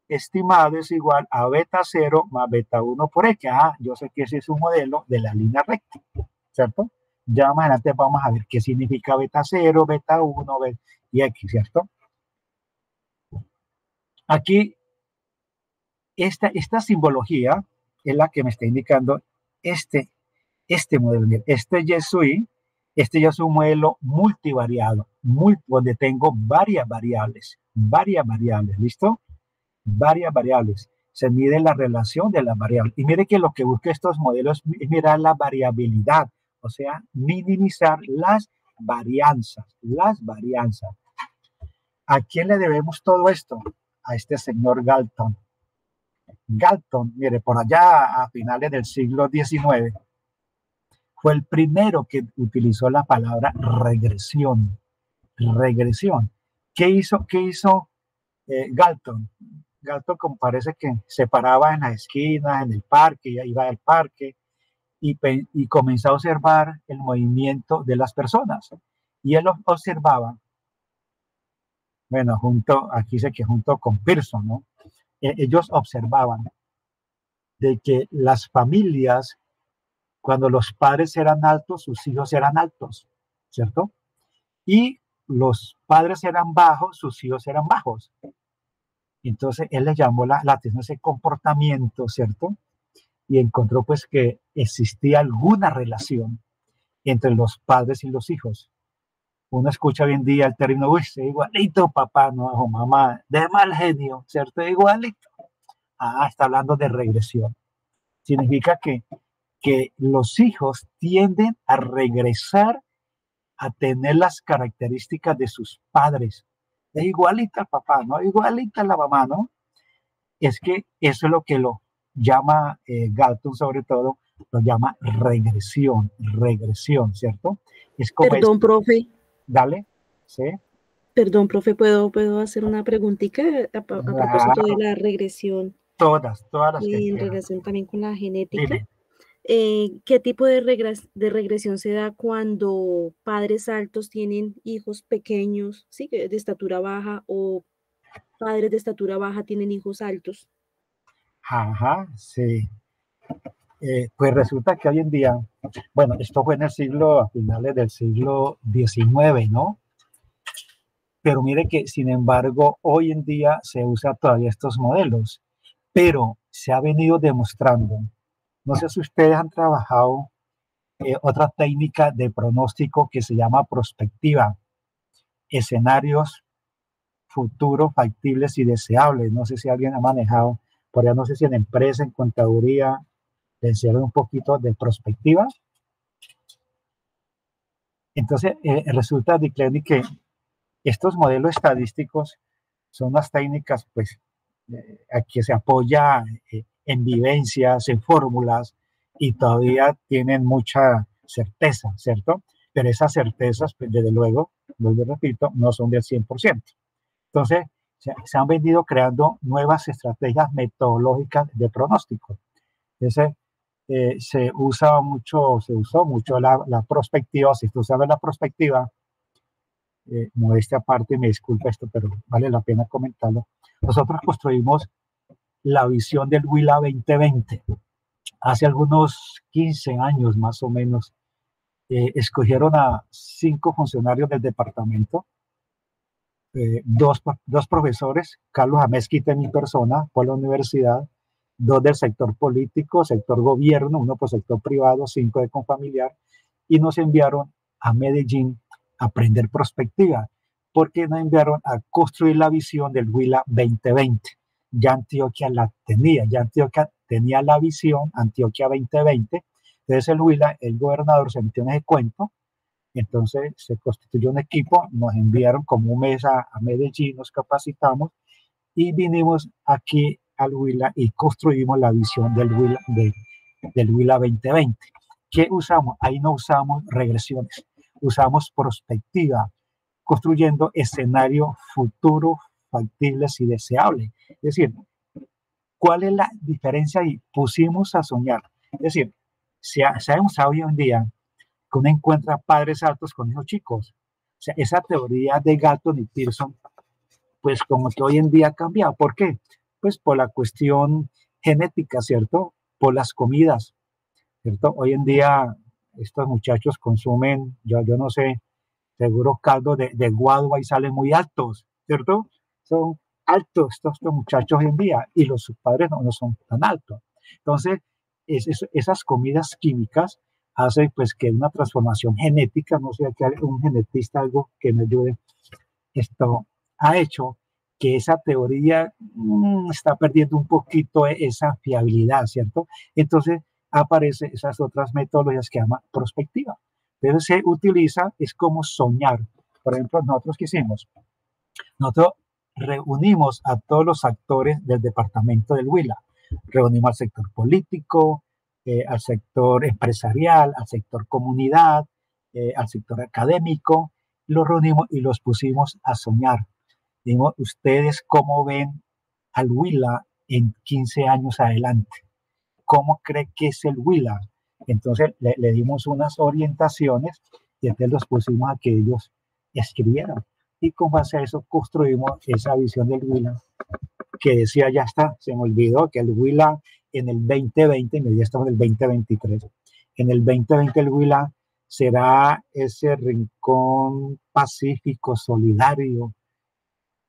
estimado es igual a beta 0 más beta 1 por X. Yo sé que ese es un modelo de la línea recta, ¿cierto? Ya más adelante vamos a ver qué significa beta 0, beta 1 y X, ¿cierto? Aquí, esta simbología es la que me está indicando este modelo. Este ya es un modelo multivariado, donde tengo varias variables, ¿listo? Varias variables. Se mide la relación de las variables. Y mire que lo que busca estos modelos es mirar la variabilidad, o sea, minimizar las varianzas. ¿A quién le debemos todo esto? A este señor Galton. Galton, mire, por allá a finales del siglo XIX, fue el primero que utilizó la palabra regresión. ¿Qué hizo Galton? Galton, como parece que se paraba en las esquinas, en el parque, iba al parque y comenzó a observar el movimiento de las personas. Y él observaba, bueno, aquí dice que junto con Pearson, ¿no? Ellos observaban de que las familias, cuando los padres eran altos, sus hijos eran altos, ¿cierto? Y los padres eran bajos, sus hijos eran bajos. Entonces él le llamó la atención ese comportamiento, ¿cierto? Y encontró pues que existía alguna relación entre los padres y los hijos. Uno escucha hoy en día el término, uy, igualito papá, no, o mamá, de mal genio, ¿cierto? Igualito. Está hablando de regresión. Significa que los hijos tienden a regresar a tener las características de sus padres. Es igualita al papá, ¿no? Igualita a la mamá, ¿no? Es que eso es lo que lo llama Galton, sobre todo, lo llama regresión, ¿cierto? Es como Perdón, profe. Dale, ¿sí? Perdón, profe, ¿puedo hacer una preguntita a propósito de la regresión? Todas las y en relación también con la genética. ¿Qué tipo de regresión se da cuando padres altos tienen hijos pequeños, sí, de estatura baja, o padres de estatura baja tienen hijos altos? Sí. Pues resulta que hoy en día, bueno, esto fue a finales del siglo XIX, ¿no? Pero mire que, sin embargo, hoy en día se usa todavía estos modelos, pero se ha venido demostrando, no sé si ustedes han trabajado otra técnica de pronóstico que se llama prospectiva, escenarios futuros, factibles y deseables. No sé si alguien ha manejado, por allá no sé si en empresa, en contaduría, le enseñaron un poquito de prospectiva. Entonces, resulta, Dicleni, que estos modelos estadísticos son unas técnicas, pues, que se apoya en vivencias, en fórmulas, y todavía tienen mucha certeza, ¿cierto? Pero esas certezas, pues, desde luego, vuelvo y repito, no son del 100%. Entonces, se han venido creando nuevas estrategias metodológicas de pronóstico. Entonces, se usó mucho la prospectiva. Si tú sabes la prospectiva, modestia aparte, me disculpa esto, pero vale la pena comentarlo. Nosotros construimos la visión del Huila 2020. Hace algunos 15 años más o menos, escogieron a 5 funcionarios del departamento, dos profesores, Carlos Amezquita en mi persona, por la universidad, 2 del sector político, sector gobierno, 1 por sector privado, 5 de Confamiliar, y nos enviaron a Medellín a aprender prospectiva, porque nos enviaron a construir la visión del Huila 2020. Ya Antioquia la tenía, tenía la visión Antioquia 2020. Entonces el Huila, el gobernador, se metió en ese cuento Entonces se constituyó un equipo, nos enviaron como un mes a Medellín, nos capacitamos y vinimos aquí al Huila y construimos la visión del Huila 2020. ¿Qué usamos? Ahí no usamos regresiones, usamos prospectiva, construyendo escenarios futuros, factibles y deseables. Es decir, ¿cuál es la diferencia ahí? Pusimos a soñar. Es decir, sabemos hoy en día que uno encuentra padres altos con hijos chicos. O sea, esa teoría de Galton y Pearson, pues como que hoy en día ha cambiado. ¿Por qué? Pues por la cuestión genética, ¿cierto? Por las comidas, ¿cierto? Hoy en día estos muchachos consumen, yo no sé, seguro caldo de guadua y salen muy altos, ¿cierto? Son altos estos muchachos hoy en día y sus padres no son tan altos. Entonces, esas comidas químicas hacen pues que una transformación genética, no sé, que un genetista, algo que me ayude, esto ha hecho que esa teoría está perdiendo un poquito esa fiabilidad, ¿cierto? Entonces aparecen esas otras metodologías que llama prospectiva. Pero se utiliza, es como soñar. Por ejemplo, nosotros ¿qué hicimos? Nosotros reunimos a todos los actores del departamento del Huila. Reunimos al sector político, al sector empresarial, al sector comunidad, al sector académico. Los reunimos y los pusimos a soñar. Dijimos, ¿ustedes cómo ven al Huila en 15 años adelante? ¿Cómo cree que es el Huila? Entonces le dimos unas orientaciones y entonces los pusimos a que ellos escribieran. Y con base a eso construimos esa visión del Huila que decía, ya está, se me olvidó que el Huila en el 2020, ya estamos en el 2023, en el 2020 el Huila será ese rincón pacífico, solidario,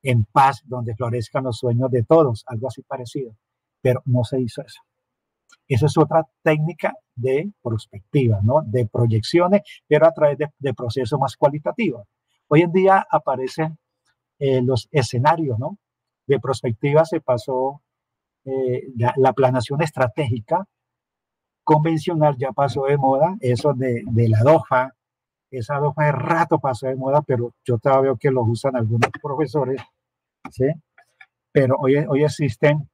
en paz, donde florezcan los sueños de todos, algo así parecido. Pero no se hizo eso. Eso es otra técnica de prospectiva, ¿no? De proyecciones, pero a través de procesos más cualitativos. Hoy en día aparecen los escenarios, ¿no? De prospectiva se pasó la planeación estratégica convencional, ya pasó de moda, eso de la DOFA, esa DOFA de rato pasó de moda, pero yo todavía veo que lo usan algunos profesores, ¿sí? Pero hoy existen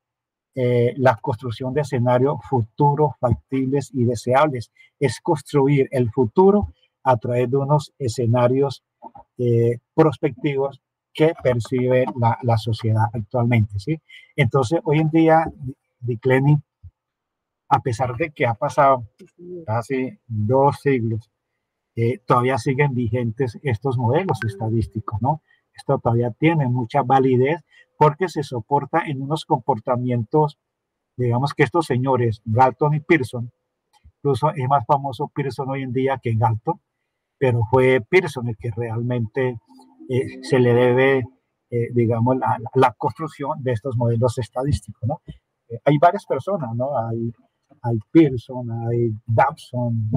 la construcción de escenarios futuros, factibles y deseables. Es construir el futuro a través de unos escenarios prospectivos que percibe la sociedad actualmente, ¿sí? Entonces, hoy en día, Dicleni, a pesar de que ha pasado casi 2 siglos, todavía siguen vigentes estos modelos estadísticos, ¿no? Esto todavía tiene mucha validez porque se soporta en unos comportamientos, digamos que estos señores, Galton y Pearson, incluso es más famoso Pearson hoy en día que Galton, pero fue Pearson el que realmente se le debe, digamos, la construcción de estos modelos estadísticos, ¿no? Hay varias personas, ¿no? Hay Pearson, hay Dobson,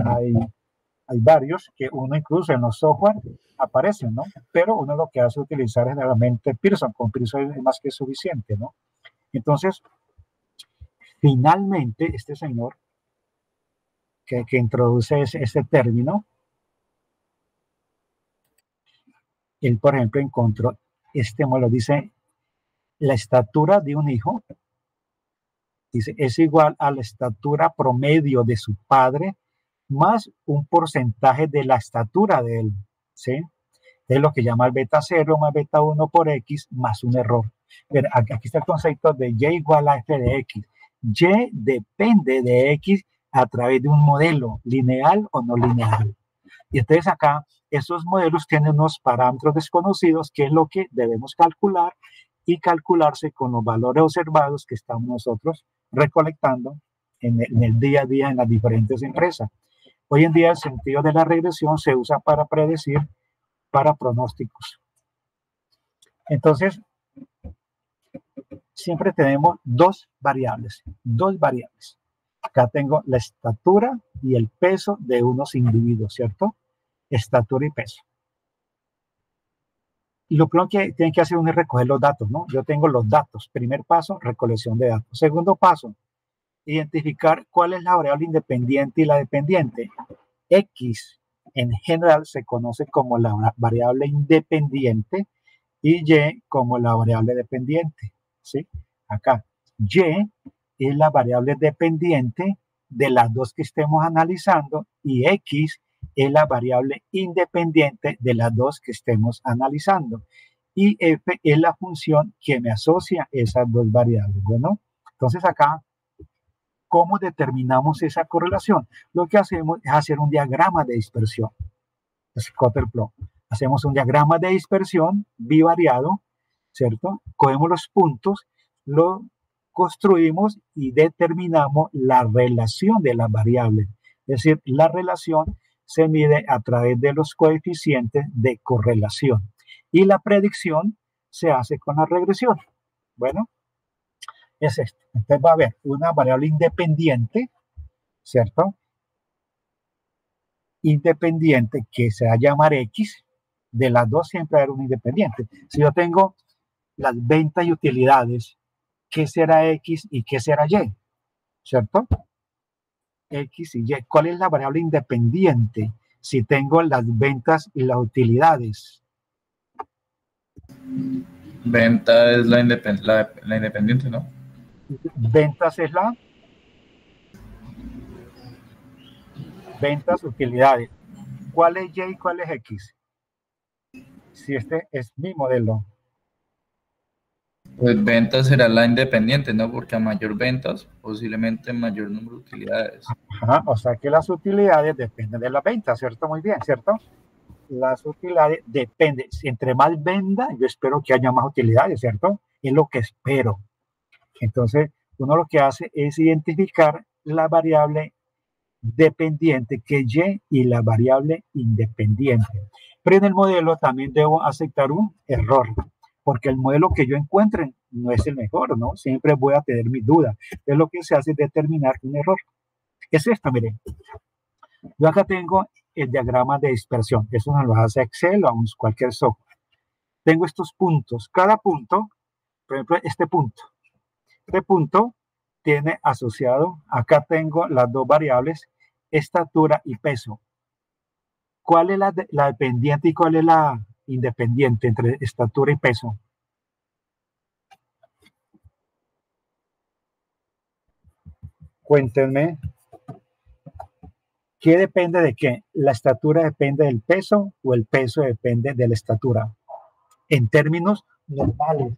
hay varios que uno incluso en los software aparecen, ¿no? Pero uno lo que hace es utilizar generalmente Pearson, con Pearson es más que suficiente, ¿no? Entonces, finalmente, este señor que introduce ese término, él, por ejemplo, encontró este modelo, dice, la estatura de un hijo, dice, es igual a la estatura promedio de su padre más un porcentaje de la estatura de él, ¿sí? Es lo que llama el beta 0 más beta 1 por X más un error. Pero aquí está el concepto de Y igual a F de X. Y depende de X a través de un modelo lineal o no lineal. Y entonces acá, esos modelos tienen unos parámetros desconocidos, que es lo que debemos calcular y calcularse con los valores observados que estamos nosotros recolectando en el día a día en las diferentes empresas. Hoy en día el sentido de la regresión se usa para predecir, para pronósticos. Entonces, siempre tenemos dos variables. Acá tengo la estatura y el peso de unos individuos, ¿cierto? Estatura y peso. Y lo primero que tienen que hacer es recoger los datos, ¿no? Yo tengo los datos. Primer paso, recolección de datos. Segundo paso, identificar cuál es la variable independiente y la dependiente. X en general se conoce como la variable independiente y Y como la variable dependiente, ¿sí? Acá, Y es la variable dependiente de las dos que estemos analizando y X es la variable independiente de las dos que estemos analizando. Y F es la función que me asocia esas dos variables. Bueno, entonces acá, ¿cómo determinamos esa correlación? Lo que hacemos es hacer un diagrama de dispersión. Es Scotterplot. Hacemos un diagrama de dispersión bivariado, ¿cierto? Cogemos los puntos, lo construimos y determinamos la relación de las variables. Es decir, la relación se mide a través de los coeficientes de correlación y la predicción se hace con la regresión. Bueno, es esto. Entonces va a haber una variable independiente, ¿cierto? Independiente que se va a llamar X. De las dos siempre va a haber una independiente. Si yo tengo las ventas y utilidades, ¿qué será X y qué será Y? ¿Cierto? X y Y. ¿Cuál es la variable independiente si tengo las ventas y las utilidades? Venta es la independiente, ¿no? Ventas es la ventas, utilidades. ¿Cuál es Y y cuál es X? Si este es mi modelo. Pues ventas será la independiente, ¿no? Porque a mayor ventas, posiblemente mayor número de utilidades. Ajá, o sea que las utilidades dependen de las ventas, ¿cierto? Muy bien, ¿cierto? Las utilidades dependen. Si entre más venda, yo espero que haya más utilidades, ¿cierto? Es lo que espero. Entonces, uno lo que hace es identificar la variable dependiente que es Y y la variable independiente. Pero en el modelo también debo aceptar un error, porque el modelo que yo encuentre no es el mejor, ¿no? Siempre voy a tener mis dudas. Entonces lo que se hace es determinar un error. Es esto, miren. Yo acá tengo el diagrama de dispersión. Eso nos lo hace Excel o cualquier software. Tengo estos puntos. Cada punto, por ejemplo, este punto tiene asociado, acá tengo las dos variables, estatura y peso. ¿Cuál es la dependiente y cuál es la independiente entre estatura y peso? Cuéntenme. ¿Qué depende de qué? ¿La estatura depende del peso o el peso depende de la estatura? En términos normales.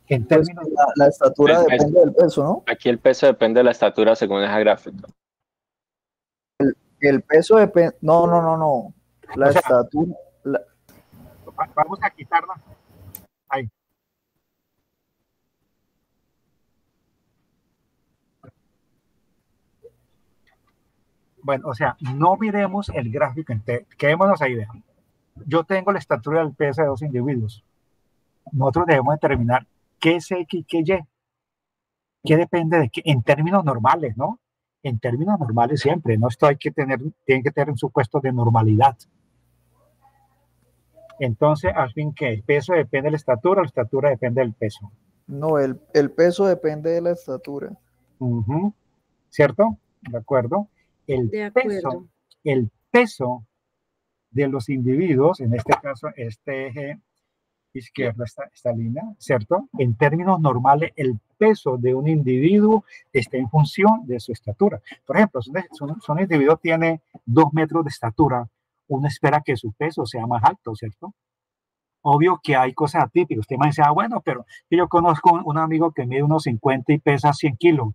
En términos... La estatura depende del peso, ¿no? Aquí el peso depende de la estatura según esa gráfica. El peso depende... No. La estatura... Vamos a quitarla. Ahí. Bueno, o sea, no miremos el gráfico entero. Quedémonos ahí, vean. Yo tengo la estatura del peso de dos individuos. Nosotros debemos determinar qué es X y qué Y. ¿Qué depende de qué? En términos normales, ¿no? En términos normales siempre, ¿no? Esto tienen que tener un supuesto de normalidad. Entonces, al fin, ¿qué? ¿El peso depende de la estatura depende del peso? No, el peso depende de la estatura. ¿Cierto? ¿De acuerdo? El peso de los individuos, en este caso, este eje izquierdo, esta línea, ¿cierto? En términos normales, el peso de un individuo está en función de su estatura. Por ejemplo, si un individuo tiene 2 metros de estatura, uno espera que su peso sea más alto, ¿cierto? Obvio que hay cosas atípicas. Usted me dice, bueno, pero yo conozco un amigo que mide unos 50 y pesa 100 kilos.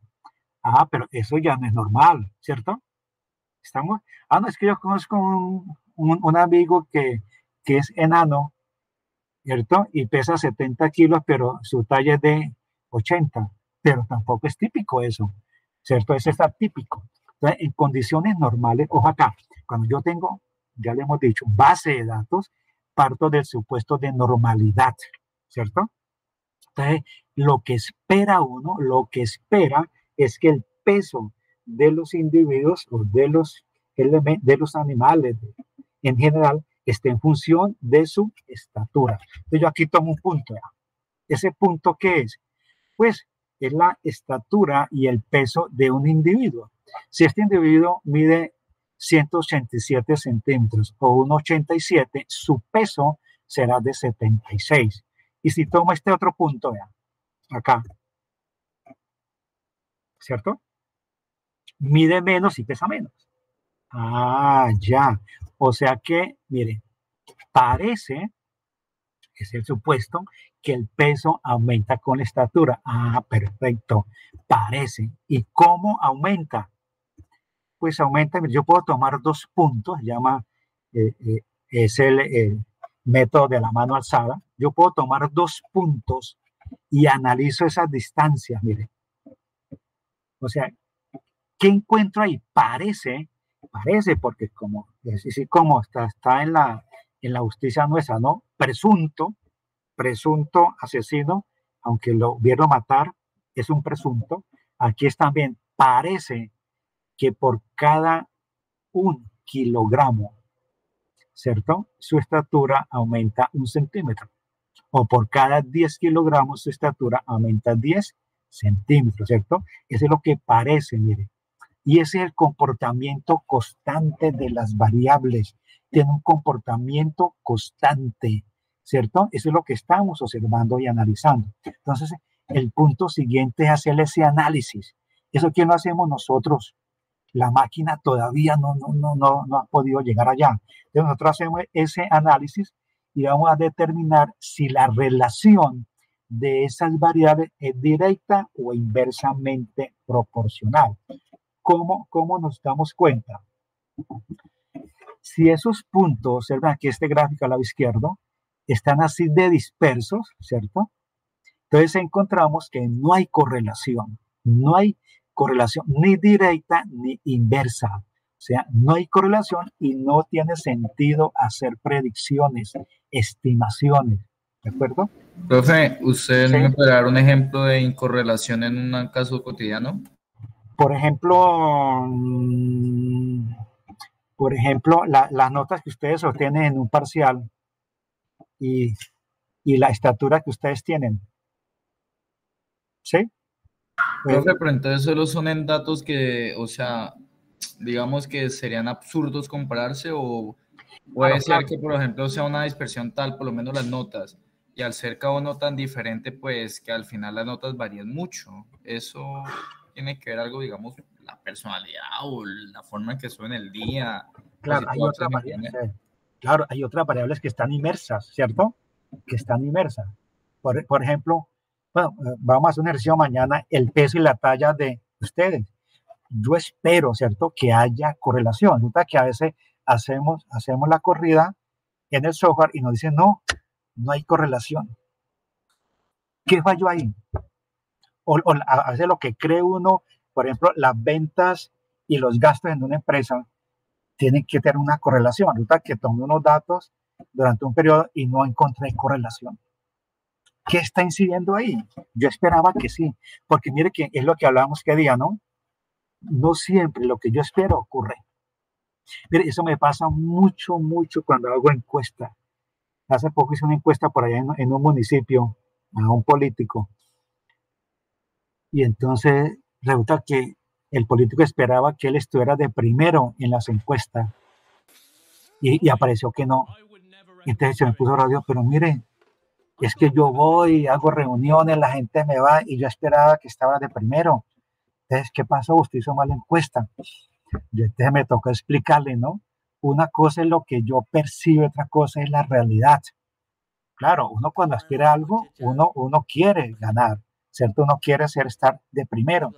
Pero eso ya no es normal, ¿cierto? ¿Estamos? No, es que yo conozco un amigo que es enano, ¿cierto? Y pesa 70 kilos, pero su talla es de 80, pero tampoco es típico eso, ¿cierto? Eso es atípico. Entonces, en condiciones normales, ojo acá, cuando yo tengo, ya le hemos dicho, base de datos, parto del supuesto de normalidad, ¿cierto? Entonces, lo que espera es que el peso de los individuos o de los animales en general esté en función de su estatura. Entonces yo aquí tomo un punto. ¿Ese punto qué es? Pues es la estatura y el peso de un individuo. Si este individuo mide 187 centímetros o 1,87, su peso será de 76. Y si tomo este otro punto, vean, acá, ¿cierto? Mide menos y pesa menos. Ah, ya. O sea que, mire, parece, es el supuesto, que el peso aumenta con la estatura. Ah, perfecto. Parece. ¿Y cómo aumenta? Pues aumenta, yo puedo tomar 2 puntos, es el método de la mano alzada. Yo puedo tomar 2 puntos y analizo esas distancias, mire. O sea, ¿qué encuentro ahí? Parece, porque como está en la justicia nuestra, ¿no? Presunto asesino, aunque lo vieron matar, es un presunto. Aquí es también, parece que por cada 1 kilogramo, ¿cierto? Su estatura aumenta 1 centímetro. O por cada 10 kilogramos su estatura aumenta 10 centímetros, ¿cierto? Eso es lo que parece, mire. Y ese es el comportamiento constante de las variables. Tiene un comportamiento constante, ¿cierto? Eso es lo que estamos observando y analizando. Entonces, el punto siguiente es hacer ese análisis. ¿Eso quién lo hacemos nosotros? La máquina todavía no ha podido llegar allá. Entonces, nosotros hacemos ese análisis y vamos a determinar si la relación de esas variables es directa o inversamente proporcional. ¿Cómo nos damos cuenta? Si esos puntos, observen aquí este gráfico al lado izquierdo, están así de dispersos, ¿cierto? Entonces encontramos que no hay correlación ni directa ni inversa. O sea, no hay correlación y no tiene sentido hacer predicciones, estimaciones, ¿de acuerdo? Profe, ¿usted me puede dar un ejemplo de incorrelación en un caso cotidiano? Por ejemplo, las notas que ustedes obtienen en un parcial y la estatura que ustedes tienen. ¿Sí? Profe, pero entonces solo son en datos que, o sea, digamos que serían absurdos compararse, o puede ser que, por ejemplo, sea una dispersión tal, por lo menos las notas, y al ser cada uno tan diferente, pues que al final las notas varían mucho. Eso tiene que ver algo, digamos, la personalidad o la forma en que suben el día. Claro, hay otras variables que están inmersas, ¿cierto? Que están inmersas. Por ejemplo, bueno, vamos a hacer un ejercicio mañana, el peso y la talla de ustedes. Yo espero, ¿cierto?, que haya correlación. Resulta que a veces hacemos la corrida en el software y nos dicen, no hay correlación. ¿Qué falló ahí? O a veces lo que cree uno, por ejemplo, las ventas y los gastos en una empresa tienen que tener una correlación. Resulta que tomé unos datos durante un periodo y no encontré correlación. ¿Qué está incidiendo ahí? Yo esperaba que sí, porque mire que es lo que hablábamos que día, ¿no? No siempre lo que yo espero ocurre. Mire, eso me pasa mucho cuando hago encuesta. Hace poco hice una encuesta por allá en un municipio a un político. Y entonces resulta que el político esperaba que él estuviera de primero en las encuestas y apareció que no. Entonces se me puso radio, pero mire, es que yo voy, hago reuniones, la gente me va y yo esperaba que estaba de primero. Entonces, ¿qué pasó? Usted hizo mal encuesta. Entonces me tocó explicarle, ¿no? Una cosa es lo que yo percibo, otra cosa es la realidad. Claro, uno cuando aspira a algo, uno quiere ganar, ¿cierto? Uno quiere estar de primero.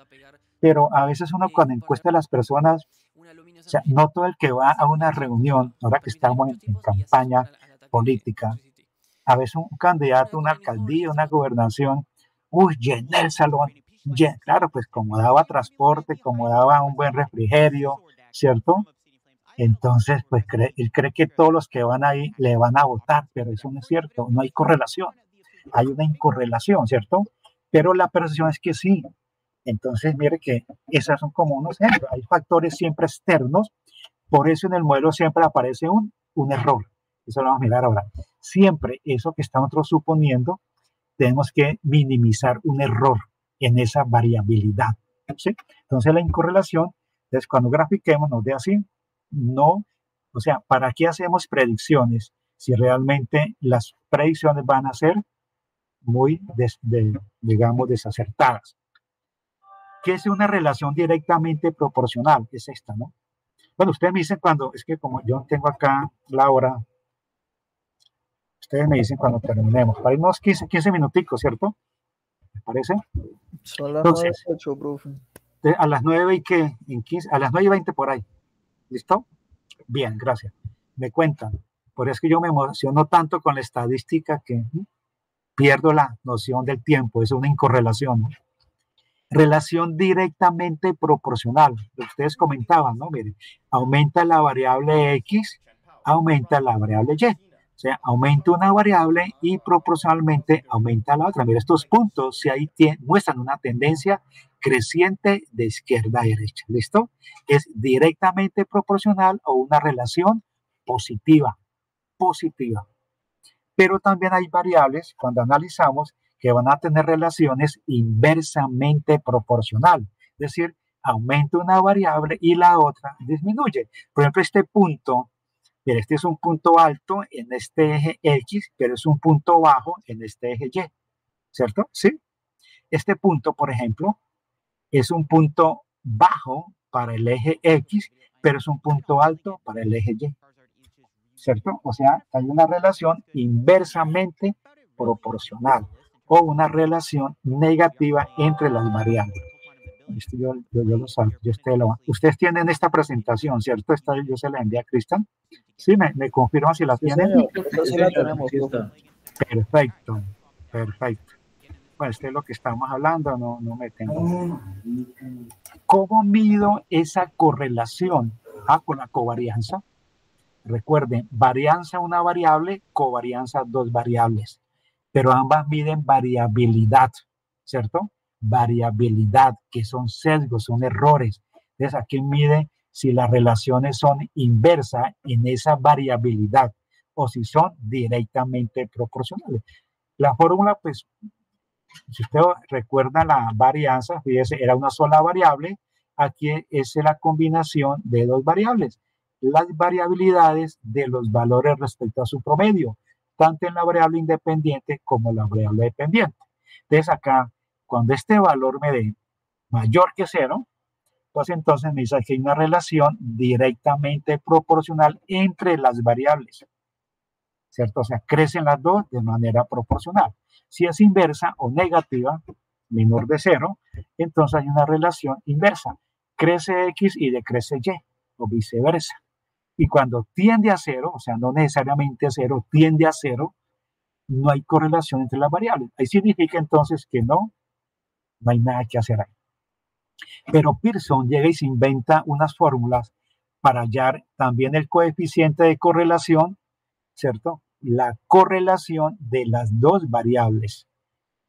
Pero a veces uno cuando encuesta a las personas, o sea, no todo el que va a una reunión, ahora que estamos en campaña política, a veces un candidato, una alcaldía, una gobernación, llené el salón. Claro, pues como daba transporte, como daba un buen refrigerio, ¿cierto? Entonces, pues él cree que todos los que van ahí le van a votar, pero eso no es cierto, no hay correlación. Hay una incorrelación, ¿cierto? Pero la percepción es que sí. Entonces, mire que esas son como unos ejemplos. Hay factores siempre externos, por eso en el modelo siempre aparece un error. Eso lo vamos a mirar ahora. Siempre eso que estamos nosotros suponiendo, tenemos que minimizar un error en esa variabilidad, ¿sí? Entonces la incorrelación, entonces cuando grafiquemos nos dé así, no, o sea, ¿para qué hacemos predicciones si realmente las predicciones van a ser muy, digamos, desacertadas? ¿Qué es una relación directamente proporcional? Es esta, ¿no? Bueno, ustedes me dicen cuando, es que como yo tengo acá la hora, ustedes me dicen cuando terminemos, para irnos 15 minuticos, ¿cierto? ¿Me parece? Son las Entonces, 9:08, profe. a las 9 y qué, a las 9:20 por ahí. ¿Listo? Bien, gracias. Me cuentan. Por eso es que yo me emociono tanto con la estadística que pierdo la noción del tiempo. Es una incorrelación, ¿no? Relación directamente proporcional. Lo que ustedes comentaban, ¿no? Miren, aumenta la variable X, aumenta la variable Y. O sea, aumenta una variable y proporcionalmente aumenta la otra. Mira, estos puntos si ahí muestran una tendencia creciente de izquierda a derecha. ¿Listo? Es directamente proporcional o una relación positiva. Positiva. Pero también hay variables, cuando analizamos, que van a tener relaciones inversamente proporcional. Es decir, aumenta una variable y la otra disminuye. Por ejemplo, este punto, mira, este es un punto alto en este eje X, pero es un punto bajo en este eje Y, ¿cierto? Sí. Este punto, por ejemplo, es un punto bajo para el eje X, pero es un punto alto para el eje Y, ¿cierto? O sea, hay una relación inversamente proporcional o una relación negativa entre las variables. Esto yo lo salgo. Ustedes tienen esta presentación, ¿cierto? Yo se la envié a Cristian. Sí, me confirman si la tienen. Señor, sí la tenemos. Perfecto, perfecto. Bueno, esto es lo que estamos hablando, no me tengo. ¿Cómo mido esa correlación con la covarianza? Recuerden, varianza una variable, covarianza dos variables, pero ambas miden variabilidad, ¿cierto? Variabilidad, que son sesgos, son errores. Entonces, aquí mide si las relaciones son inversas en esa variabilidad o si son directamente proporcionales. La fórmula, pues, si usted recuerda la varianza, fíjese, era una sola variable, aquí es la combinación de dos variables. Las variabilidades de los valores respecto a su promedio, tanto en la variable independiente como en la variable dependiente. Entonces acá, cuando este valor me dé mayor que 0, pues entonces me dice que hay una relación directamente proporcional entre las variables, ¿cierto? O sea, crecen las dos de manera proporcional. Si es inversa o negativa, menor de 0, entonces hay una relación inversa. Crece X y decrece Y, o viceversa. Y cuando tiende a 0, o sea, no necesariamente a 0, tiende a 0, no hay correlación entre las variables. Ahí significa entonces que no hay nada que hacer ahí. Pero Pearson llega y se inventa unas fórmulas para hallar también el coeficiente de correlación, ¿cierto? La correlación de las dos variables.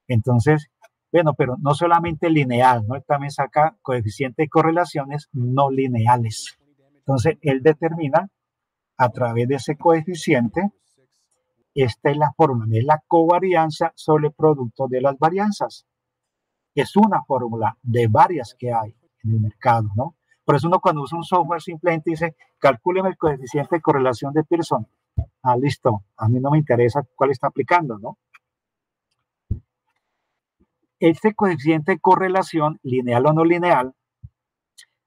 Entonces, bueno, pero no solamente lineal, ¿no? Él también saca coeficiente de correlaciones no lineales. Entonces, él determina a través de ese coeficiente, esta es la fórmula, es la covarianza sobre el producto de las varianzas. Es una fórmula de varias que hay en el mercado, ¿no? Por eso uno cuando usa un software simplemente dice, calcúleme el coeficiente de correlación de Pearson. Ah, listo, a mí no me interesa cuál está aplicando, ¿no? Este coeficiente de correlación, lineal o no lineal,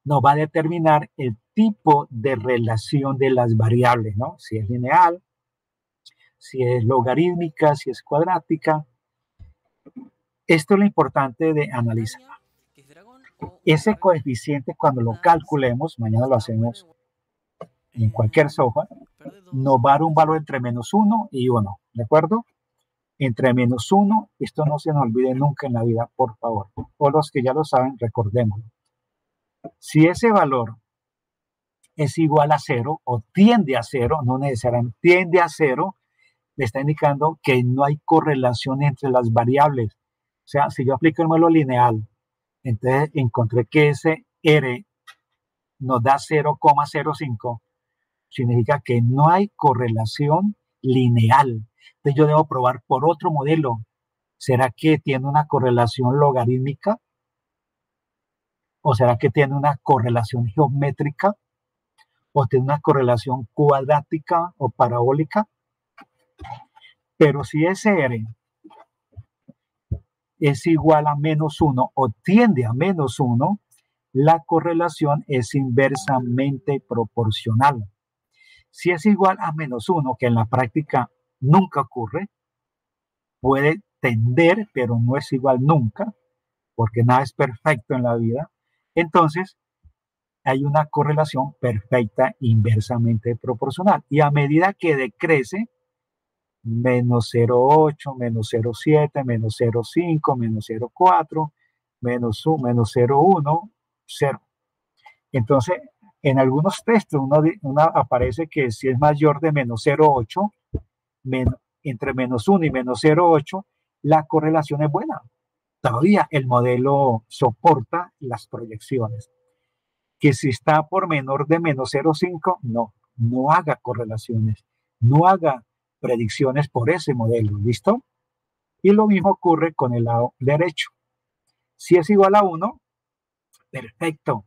nos va a determinar el tipo de relación de las variables, ¿no? Si es lineal, si es logarítmica, si es cuadrática. Esto es lo importante de analizar. Ese coeficiente, cuando lo calculemos, mañana lo hacemos en cualquier software, nos va a dar un valor entre -1 y 1, ¿de acuerdo? Entre -1, esto no se nos olvide nunca en la vida, por favor. O los que ya lo saben, recordémoslo. Si ese valor es igual a 0 o tiende a 0, no necesariamente tiende a 0, me está indicando que no hay correlación entre las variables. O sea, si yo aplico el modelo lineal, entonces encontré que ese R nos da 0,05, significa que no hay correlación lineal. Entonces yo debo probar por otro modelo. ¿Será que tiene una correlación logarítmica? ¿O será que tiene una correlación geométrica? o tiene una correlación cuadrática o parabólica. Pero si ese R es igual a -1 o tiende a -1, la correlación es inversamente proporcional. Si es igual a -1, que en la práctica nunca ocurre, puede tender, pero no es igual nunca, porque nada es perfecto en la vida, entonces hay una correlación perfecta inversamente proporcional. Y a medida que decrece, -0,8, -0,7, -0,5, -0,4, -1, 0,1, 0. Entonces, en algunos textos uno aparece que si es mayor de -0,8, entre -1 y -0,8, la correlación es buena. Todavía el modelo soporta las proyecciones. Que si está por menor de -0,5, no haga correlaciones, no haga predicciones por ese modelo, ¿listo? Y lo mismo ocurre con el lado derecho. Si es igual a 1, perfecto,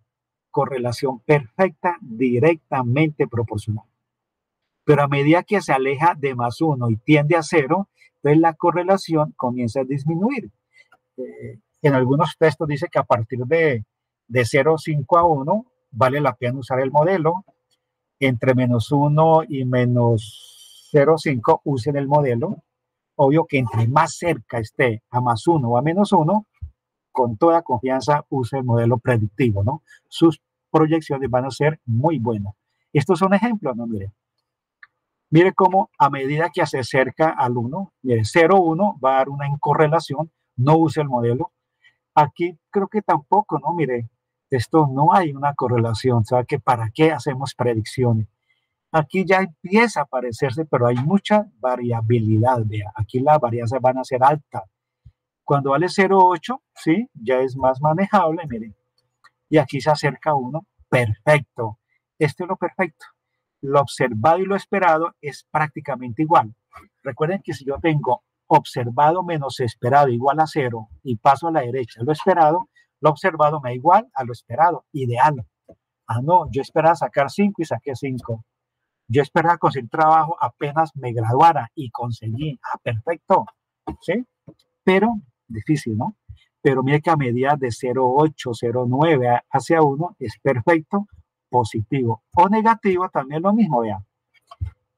correlación perfecta, directamente proporcional. Pero a medida que se aleja de +1 y tiende a 0, entonces la correlación comienza a disminuir. En algunos textos dice que a partir de 0,5 a 1 vale la pena usar el modelo. Entre -1 y -0,5 usen el modelo. Obvio que entre más cerca esté a +1 o a -1, con toda confianza use el modelo predictivo, ¿no? Sus proyecciones van a ser muy buenas. Estos son ejemplos, ¿no? Mire cómo a medida que se acerca al 1, mire, 0,1 va a dar una incorrelación, no use el modelo. Aquí creo que tampoco, ¿no? Mire, esto no hay una correlación, ¿sabe? Que ¿para qué hacemos predicciones? Aquí ya empieza a parecerse, pero hay mucha variabilidad, vea. Aquí las varianzas van a ser altas. Cuando vale 0,8, sí, ya es más manejable, miren. Y aquí se acerca a 1, perfecto. Esto es lo perfecto. Lo observado y lo esperado es prácticamente igual. Recuerden que si yo tengo observado menos esperado igual a 0 y paso a la derecha lo esperado, lo observado me da igual a lo esperado, ideal. Ah, no, yo esperaba sacar 5 y saqué 5. Yo esperaba conseguir trabajo apenas me graduara y conseguí. Ah, perfecto. ¿Sí? Pero difícil, ¿no? Pero mire que a medida de 0,8, 0,9 hacia 1 es perfecto, positivo. O negativo también lo mismo, vean.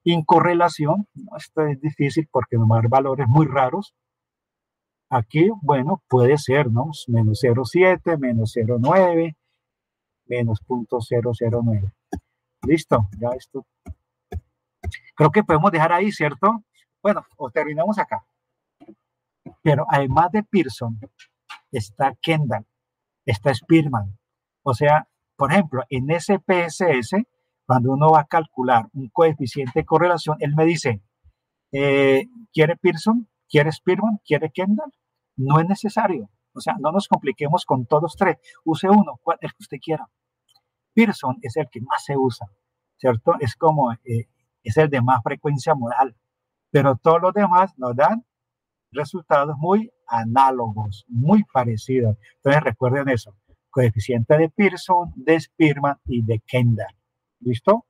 Incorrelación, esto es difícil porque nos va a dar valores muy raros. Aquí, bueno, puede ser, ¿no? -0,7, -0,9, -0,009. Listo, ya esto. Creo que podemos dejar ahí, ¿cierto? Bueno, o terminamos acá. Pero además de Pearson, está Kendall, está Spearman. O sea, por ejemplo, en SPSS, cuando uno va a calcular un coeficiente de correlación, él me dice, ¿quiere Pearson? ¿Quiere Spearman? ¿Quiere Kendall? No es necesario. O sea, no nos compliquemos con todos tres. Use uno, el que usted quiera. Pearson es el que más se usa, ¿cierto? Es como, es el de más frecuencia modal. Pero todos los demás nos dan resultados muy análogos, muy parecidos. Entonces recuerden eso, coeficiente de Pearson, de Spearman y de Kendall. ¿Listo?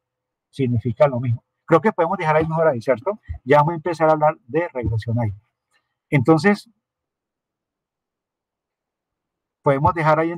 Significa lo mismo. Creo que podemos dejar ahí mejor ahí, ¿cierto? Ya vamos a empezar a hablar de regresión ahí. Entonces, podemos dejar ahí